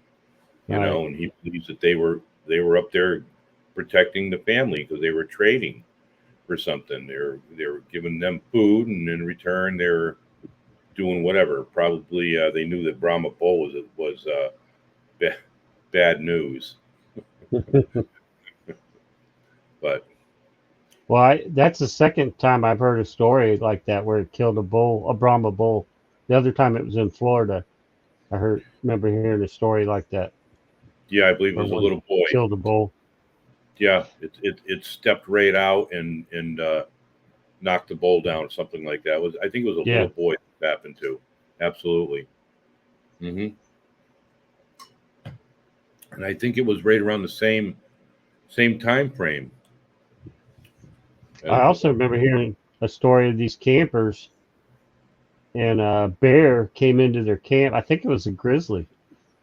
Right. and he believes that they were up there protecting the family because they were trading for something. They were giving them food, and in return, they're doing whatever. Probably they knew that Brahma Bull was ba- bad news, but That's the second time I've heard a story like that where it killed a Brahma bull. The other time it was in Florida. Remember hearing a story like that yeah, I believe it where was a one little boy. killed a bull. Yeah, it stepped right out and knocked the bull down, something like that. I think it was a little Yeah. boy that happened to. Absolutely. hmm And I think it was right around the same time frame I as also remember hearing a story of these campers and a bear came into their camp. I think it was a grizzly.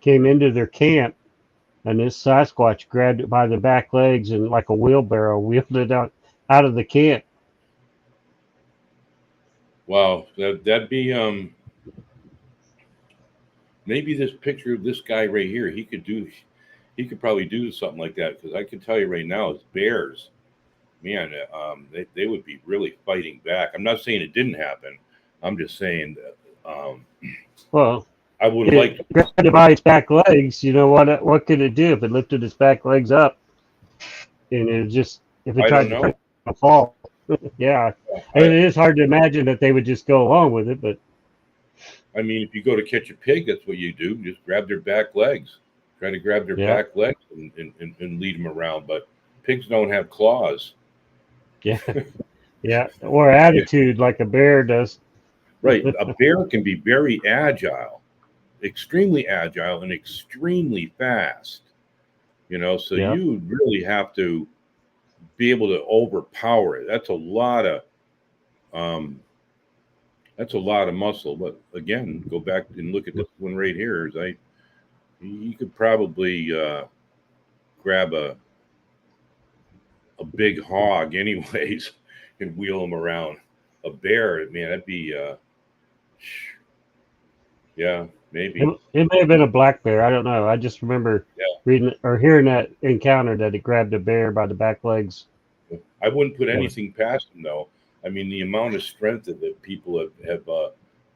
Came into their camp and this Sasquatch grabbed it by the back legs and like a wheelbarrow wheeled it out of the camp. wow. That'd be maybe this picture of this guy right here. He could probably do something like that because I can tell you right now, it's bears. Man, they would be really fighting back. I'm not saying it didn't happen. I'm just saying that Well, I would have it liked. grabbed it by its back legs. You know what could it do if it lifted its back legs up and it just if it I don't tried to know. take a fall? Yeah, and I it is hard to imagine that they would just go along with it, but I mean, if you go to catch a pig, that's what you do. Just grab their back legs. Try to grab their yeah, back legs and lead them around. But pigs don't have claws. yeah, yeah, or Yeah, attitude like a bear does. right. A bear can be very agile, extremely agile, and extremely fast. So Yeah, you really have to be able to overpower it. Um, that's a lot of muscle. But again, go back and look at this one right here. You could probably grab a big hog anyways and wheel him around. A bear, man, that'd be yeah, maybe. it may have been a black bear. I don't know. I just remember Yeah. reading or hearing that encounter that it grabbed a bear by the back legs. I wouldn't put That was anything past him though. I mean the amount of strength that people have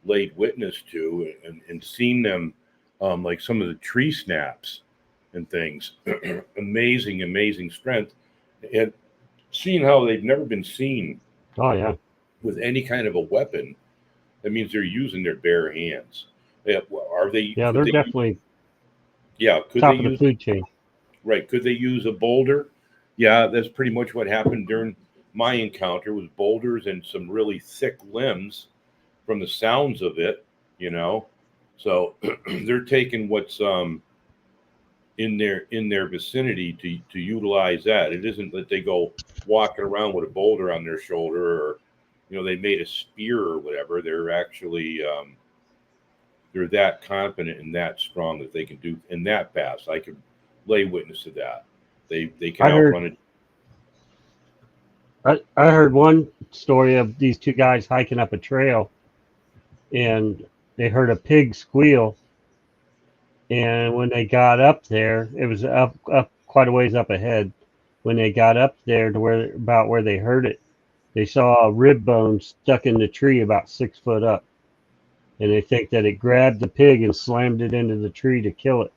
laid witness to and seen them like some of the tree snaps and things. Amazing strength. And seeing how they've never been seen oh yeah, with any kind of a weapon, that means they're using their bare hands. Yeah, well, are they? yeah. Could They're they? definitely Yeah. Could they top of the use? food chain. Right. Could they use a boulder? Yeah, that's pretty much what happened during my encounter was boulders and some really thick limbs from the sounds of it. You know, so they're taking what's in their vicinity to utilize that. It isn't that they go walking around with a boulder on their shoulder or they made a spear or whatever. They're actually they're that confident and that strong that they can do in that fast. I can lay witness to that. They can I heard outrun it. I heard one story of these two guys hiking up a trail and they heard a pig squeal. And when they got up there, it was up quite a ways up ahead. When they got up there to where they heard it, they saw a rib bone stuck in the tree about 6 foot up, and they think that it grabbed the pig and slammed it into the tree to kill it.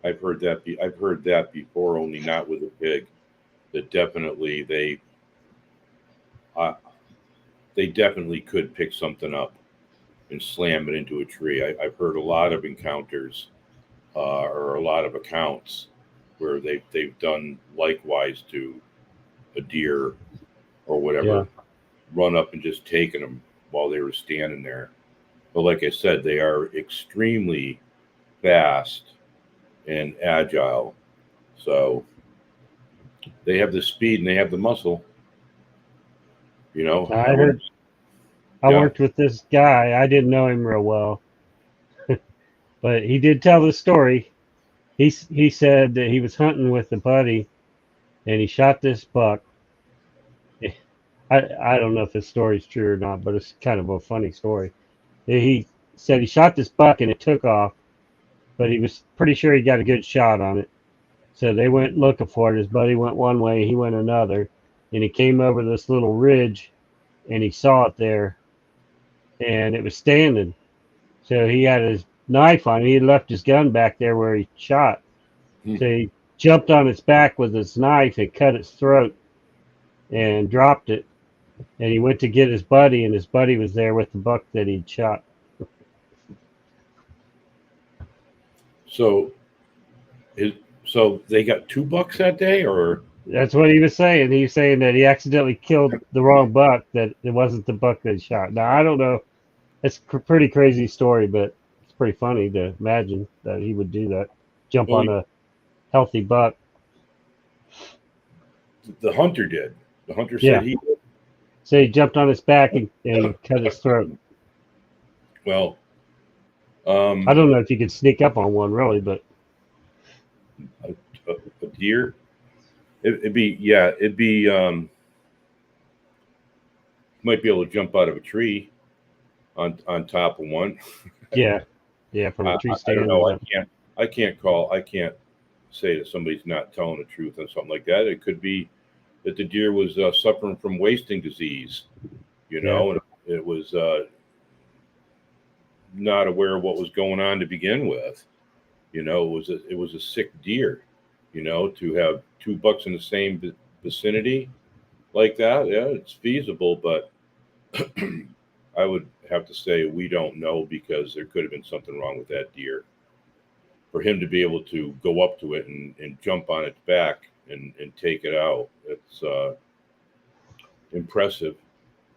I've heard that. I've heard that before, only not with a pig. That definitely they. Uh, they definitely could pick something up and slam it into a tree. I've heard a lot of encounters or a lot of accounts where they've done likewise to a deer or Yeah. whatever, run up and just taken them while they were standing there. But like I said, they are extremely fast and agile. So they have the speed and they have the muscle. You know, I heard. I yeah. worked with this guy. I didn't know him real well, but he did tell the story. He said that he was hunting with a buddy, and he shot this buck. I don't know if this story's true or not, but it's kind of a funny story. He said he shot this buck and it took off, but he was pretty sure he got a good shot on it. So they went looking for it. His buddy went one way, he went another, and he came over this little ridge and he saw it there and it was standing. So he had his knife on it. He had left his gun back there where he shot. Hmm. So he jumped on its back with his knife and cut its throat and dropped it. And he went to get his buddy, and his buddy was there with the buck that he'd shot. So so they got 2 bucks that day, or That's what he was saying. He was saying that he accidentally killed the wrong buck, that it wasn't the buck that he shot. Now, I don't know. It's a pretty crazy story, but it's pretty funny to imagine that he would do that. Jump Well, on a healthy buck. the hunter did. The hunter Yeah. said he did. So he jumped on his back and cut his throat. Well, I don't know if you could sneak up on one, really, but a deer. It'd be might be able to jump out of a tree on top of one. yeah, from a tree I stand. don't know. I can't say that somebody's not telling the truth on something like that. It could be that the deer was suffering from wasting disease, you know, and it was not aware of what was going on to begin with. You know, it was a sick deer. You know, to have 2 bucks in the same vicinity like that, yeah, it's feasible, but I would have to say we don't know, because there could have been something wrong with that deer. For him to be able to go up to it and jump on its back and take it out, it's impressive.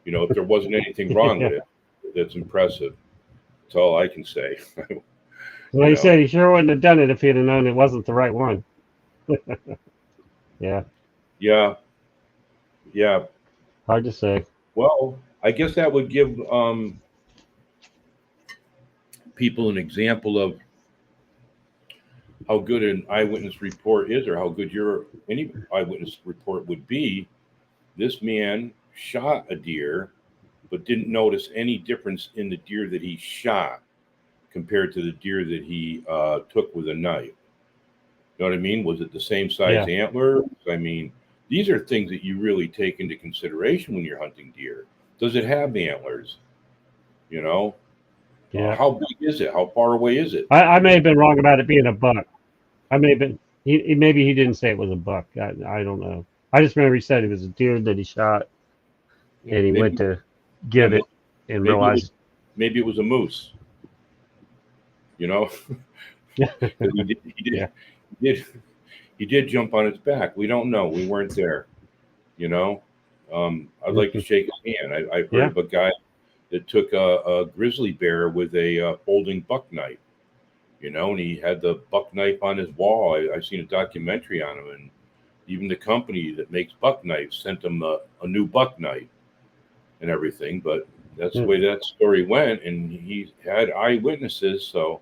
You know, if there wasn't anything wrong with it, that's impressive. That's all I can say. Well, he said he sure wouldn't have done it if he'd have known it wasn't the right one. Yeah. Yeah. Yeah. Hard to say. Well, I guess that would give people an example of how good an eyewitness report is, or how good any eyewitness report would be. This man shot a deer, but didn't notice any difference in the deer that he shot compared to the deer that he took with a knife. You know what I mean? Was it the same size antler? I mean, these are things that you really take into consideration when you're hunting deer. Does it have antlers? You know? Yeah. How big is it? How far away is it? I may have been wrong about it being a buck. I may have been. Maybe he didn't say it was a buck. I don't know. I just remember he said it was a deer that he shot, and he went to get it and realized maybe it was a moose. You know, he did jump on its back. We don't know. We weren't there. You know, I'd like to shake his hand. I've heard of a guy that took a grizzly bear with a folding buck knife. You know, and he had the buck knife on his wall. I've seen a documentary on him, and even the company that makes buck knives sent him a new buck knife and everything. But that's the way that story went, and he had eyewitnesses, so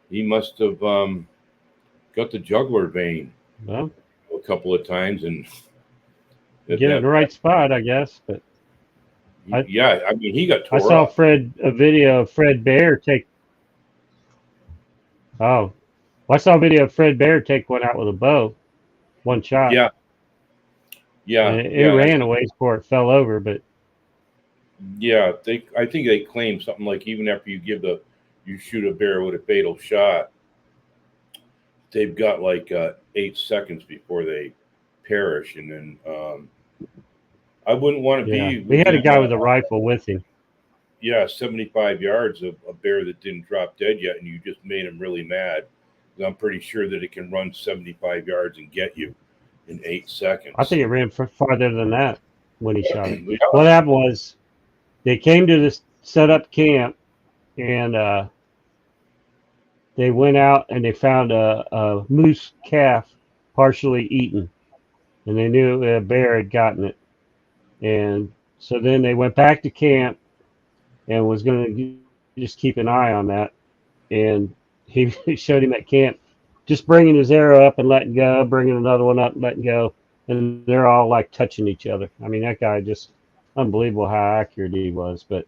he must have got the jugular vein a couple of times and get it in the right spot, I guess. But I mean, he got tore I saw up. a video of Fred Bear take. Oh, well, I saw a video of Fred Bear take one out with a bow, one shot. Yeah. And it ran away before it fell over, but yeah, I think they claim something like even after you shoot a bear with a fatal shot, they've got like 8 seconds before they perish, and then I wouldn't want to Yeah, be we had a within, guy with a rifle with him. 75 yards of a bear that didn't drop dead yet, and you just made him really mad. 'Cause I'm pretty sure that it can run 75 yards and get you in 8 I seconds. think it ran farther than that when he shot it. Yeah, What happened was they came to this set up camp, and they went out and they found a moose calf partially eaten, and they knew a bear had gotten it. And so then they went back to camp and was going to just keep an eye on that. And he showed him at camp, just bringing his arrow up and letting go, bringing another one up and letting go, and they're all like touching each other. I mean, that guy just unbelievable how accurate he was. But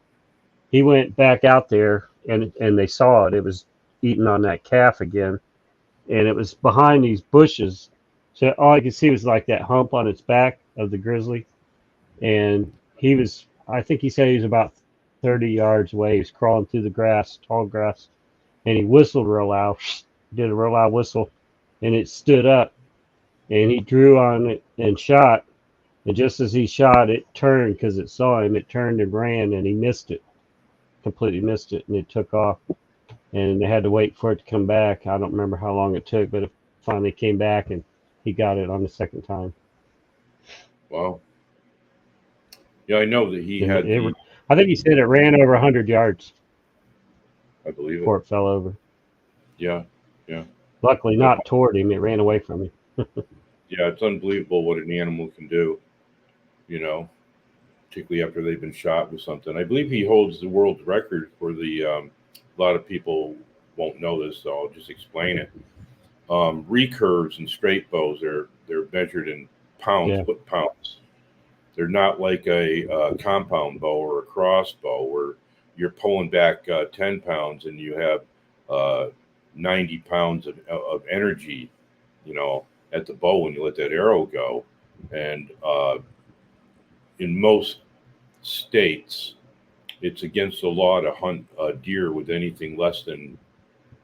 he went back out there and they saw it. It was eating on that calf again, and it was behind these bushes. So all I could see was like that hump on its back of the grizzly, and he was. I think he said he was about 30 yards away. He was crawling through the grass, tall grass, and he whistled real loud. Did a real loud whistle, and it stood up, and he drew on it and shot. And just as he shot, it turned because it saw him. It turned and ran, and he missed it, completely missed it, and it took off. And they had to wait for it to come back. I don't remember how long it took, but it finally came back, and he got it on the second time. wow. Yeah, I know that he And had the. I think he said it ran over 100 yards I believe it. before it fell over. Yeah, yeah, Luckily, not toward him. It ran away from him. yeah. It's unbelievable what an animal can do. You know, particularly after they've been shot with something. I believe he holds the world record for the. A lot of people won't know this, so I'll just explain it. Recurves and straight bows they're measured in pounds, Yeah. foot pounds. They're not like a compound bow or a crossbow where you're pulling back 10 pounds and you have uh, 90 pounds of energy, you know, at the bow when you let that arrow go. And in most states, it's against the law to hunt deer with anything less than,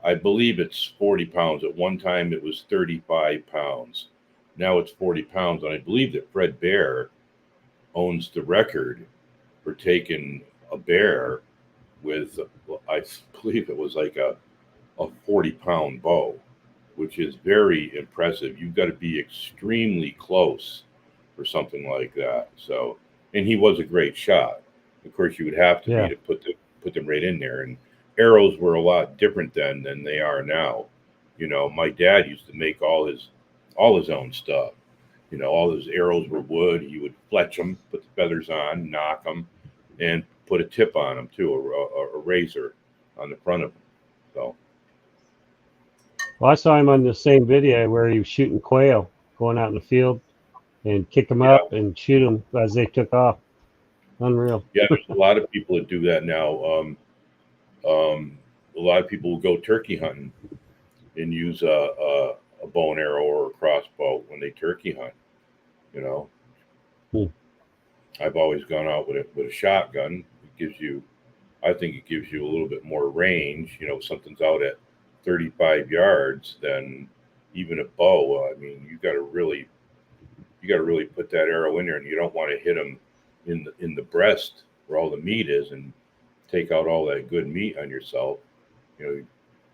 I believe it's 40 pounds. At one time, it was 35 pounds. Now it's 40 pounds. And I believe that Fred Bear owns the record for taking a bear with, I believe it was like a 40-pound bow, which is very impressive. You've got to be extremely close for something like that. So, and he was a great shot. Of course, you would have to be Yeah. to put them right in there. And arrows were a lot different then than they are now. You know, my dad used to make all his own stuff. You know, all his arrows were wood. He would fletch them, put the feathers on, knock them, and put a tip on them too, a razor on the front of them. So Well, I saw him on the same video where he was shooting quail, going out in the field and kick them yeah, up and shoot them as they took off. Unreal. yeah. There's a lot of people that do that now. A lot of people will go turkey hunting and use a bow and arrow or a crossbow when they turkey hunt. You know, Hmm. I've always gone out with a shotgun. It gives you, I think it gives you a little bit more range. You know, if something's out at 35 yards, then even a bow. I mean, you got to really put that arrow in there, and you don't want to hit them in the breast where all the meat is, and take out all that good meat on yourself. You know,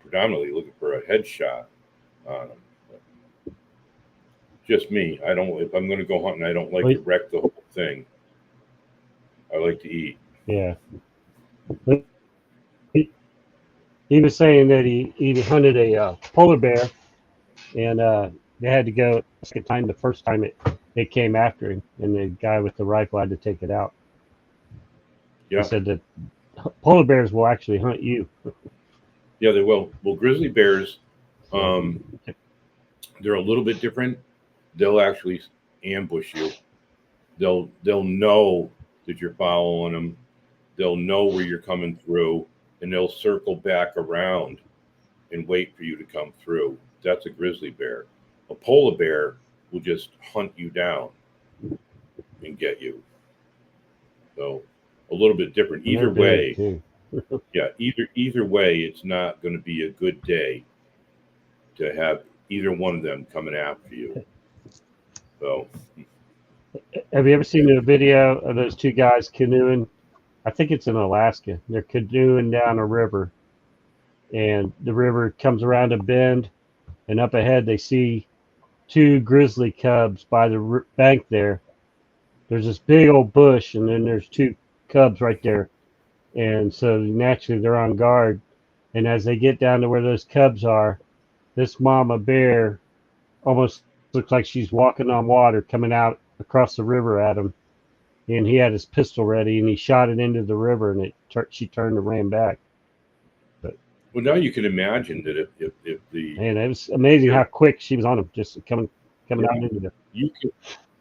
predominantly looking for a headshot on them. Just me. I don't. If I'm going to go hunting, I don't like Well, to wreck the whole thing. I like to eat. yeah. He, he was saying that he hunted a polar bear, and they had to go a second time. The first time it came after him, and the guy with the rifle had to take it out. He Yeah, said that polar bears will actually hunt you. yeah, they will. Well, grizzly bears, So, um, they're a little bit different. They'll actually ambush you. They'll know that you're following them. They'll know where you're coming through, and they'll circle back around and wait for you to come through. That's a grizzly bear. A polar bear will just hunt you down and get you. So a little bit different. and they're Either big way, too. yeah, either way, it's not going to be a good day to have either one of them coming after you. So Have you ever seen a video of those two guys canoeing? I think it's in Alaska. They're canoeing down a river, and the river comes around a bend, and up ahead they see two grizzly cubs by the bank there. There's this big old bush, and then there's two cubs right there. And so naturally they're on guard. And as they get down to where those cubs are, this mama bear almost looks like she's walking on water coming out across the river at him. And he had his pistol ready, and he shot it into the river, and she turned and ran back. But Well, now you can imagine that if the man, it was amazing how quick she was on him, just coming yeah, out into the. you can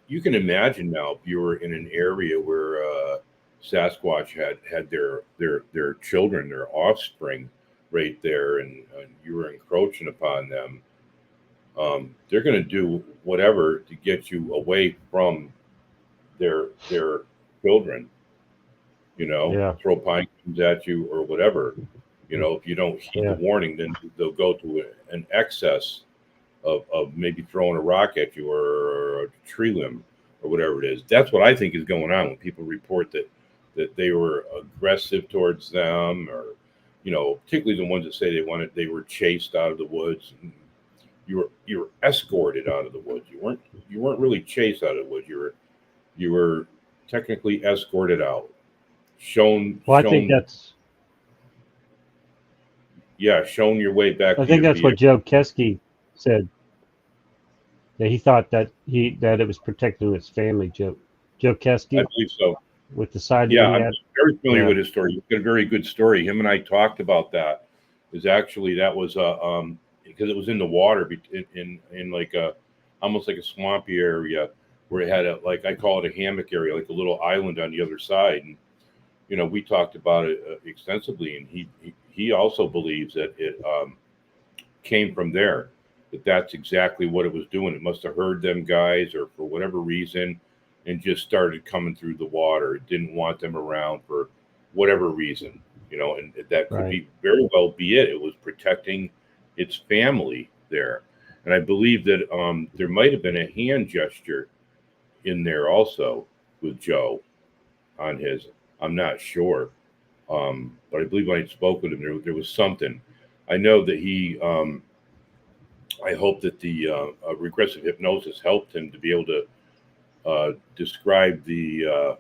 you can imagine now if you were in an area where Sasquatch had their children, their offspring, right there, and you were encroaching upon them. They're going to do whatever to get you away from their children. Yeah, Throw pine cones at you or whatever. If you don't heed the yeah. warning, then they'll go to an excess of maybe throwing a rock at you or a tree limb or whatever it is. That's what I think is going on when people report that they were aggressive towards them, or particularly the ones that say they were chased out of the woods. You were escorted out of the woods. You weren't really chased out of the woods. You were technically escorted out, shown Well, shown yeah, shown your way back I to think your that's what vehicle. Joe Kesky said, that he thought that it was protecting his family. Joe I Kesky, believe so. with the sighting Yeah, he I'm had. very familiar Yeah, with his story. He's got a very good story. Him and I talked about that. Is actually that was because it was in the water in like a almost like a swampy area where it had a, like, I call it a hammock area, like a little island on the other side. And we talked about it extensively, and he also believes that it came from there. That's exactly what it was doing. It must have heard them guys, or for whatever reason, and just started coming through the water. It didn't want them around for whatever reason, and that could right. be very well be it. It was protecting its family there. And I believe that there might have been a hand gesture in there also with Joe on his. I'm not sure, but I believe when I spoke with him, there was something. I know that I hope that the regressive hypnosis helped him to be able to describe the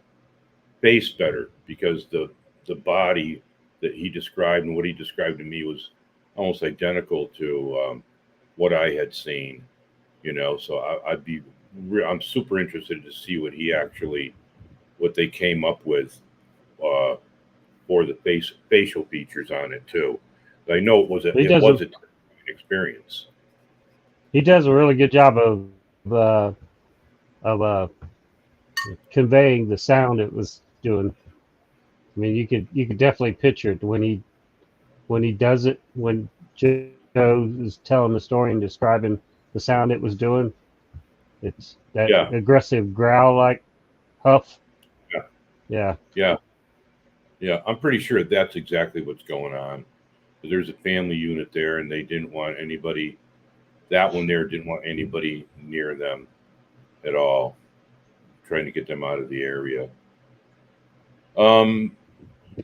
face better, because the body that he described and what he described to me was almost identical to what I had seen. So I'm super interested to see what they came up with uh, for the facial features on it too. I know it was a He it does a was a experience. he does a really good job uh, of conveying the sound it was doing. I mean, you could definitely picture it when he does it, when Joe is telling the story and describing the sound it was doing. It's that Yeah, aggressive growl, like huff. yeah, Yeah, yeah, yeah. I'm pretty sure that's exactly what's going on. There's a family unit there, and they didn't want anybody. That one there didn't want anybody near them at all, trying to get them out of the area. Um,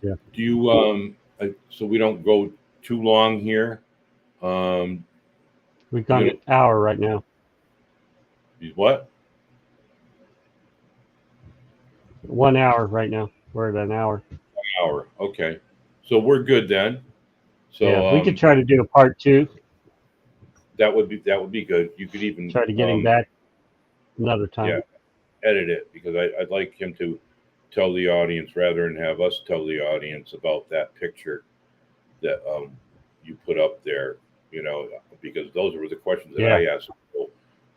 yeah. do you so we don't go too long here? Um, We've you gone gonna an hour right now. what? 1 hour right now. We're at an hour. Hour. Okay, so we're good then. Yeah, So we could try to do a part two. that would be good. You could even Try to get him back another yeah, time. edit it, because I'd like him to tell the audience rather than have us tell the audience about that picture that you put up there. Because those were the questions that Yeah, I asked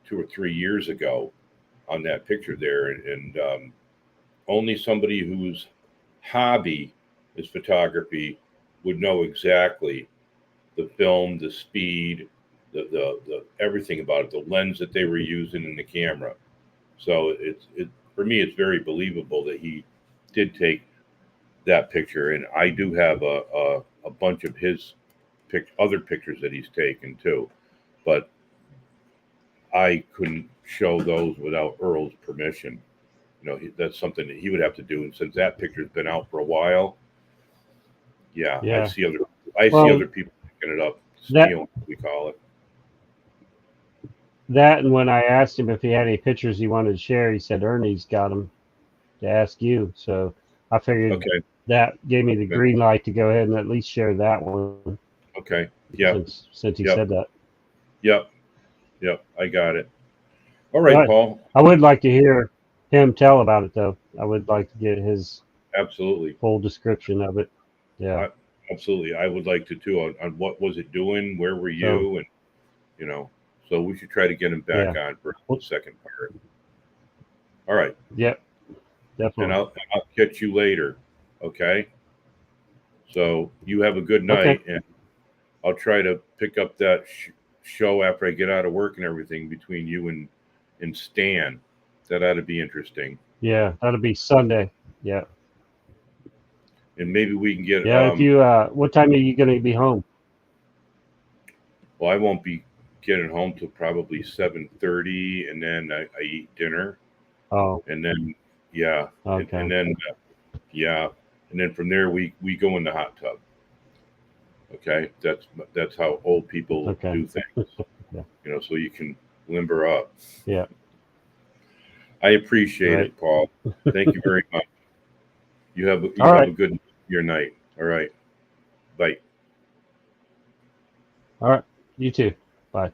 2 or 3 years ago on that picture there, and only somebody whose hobby is photography would know exactly the film, the speed, the everything about it, the lens that they were using in the camera. So for me, it's very believable that he did take that picture, and I do have a bunch of his other pictures that he's taken too, but I couldn't show those without Earl's permission. that's something that he would have to do. And since that picture's been out for a while, yeah. Yeah. I see other people picking it up, That stealing, we call it. that and when I asked him if he had any pictures he wanted to share, he said Ernie's got them to ask you. So I figured Okay. that gave me the Okay. green light to go ahead and at least share that one. Okay. Yeah. Since he Yep. said that. Yep. I got it. All right, But Paul. I would like to hear him tell about it, though. I would like to get his Absolutely. full description of it. Yeah. Absolutely. I would like to too, on what was it doing? Where were you? And, so we should try to get him back on for the second part. All right. Yep. Definitely. And I'll catch you later. Okay. So you have a good night, Okay. and I'll try to pick up that show after I get out of work and everything between you and Stan. That ought to be interesting. Yeah, that'll be Sunday. Yeah. And maybe we can get. Yeah. If you, what time are you going to be home? Well, I won't be getting home till probably 7:30, and then I eat dinner. Oh. And then yeah. Okay. And then yeah. And then from there we go in the hot tub. Okay, that's how old people do things. Yeah. So you can limber up. Yeah. I appreciate it, Paul. Thank you very much. You have a good your night. All right. Bye. All right. You too. Bye.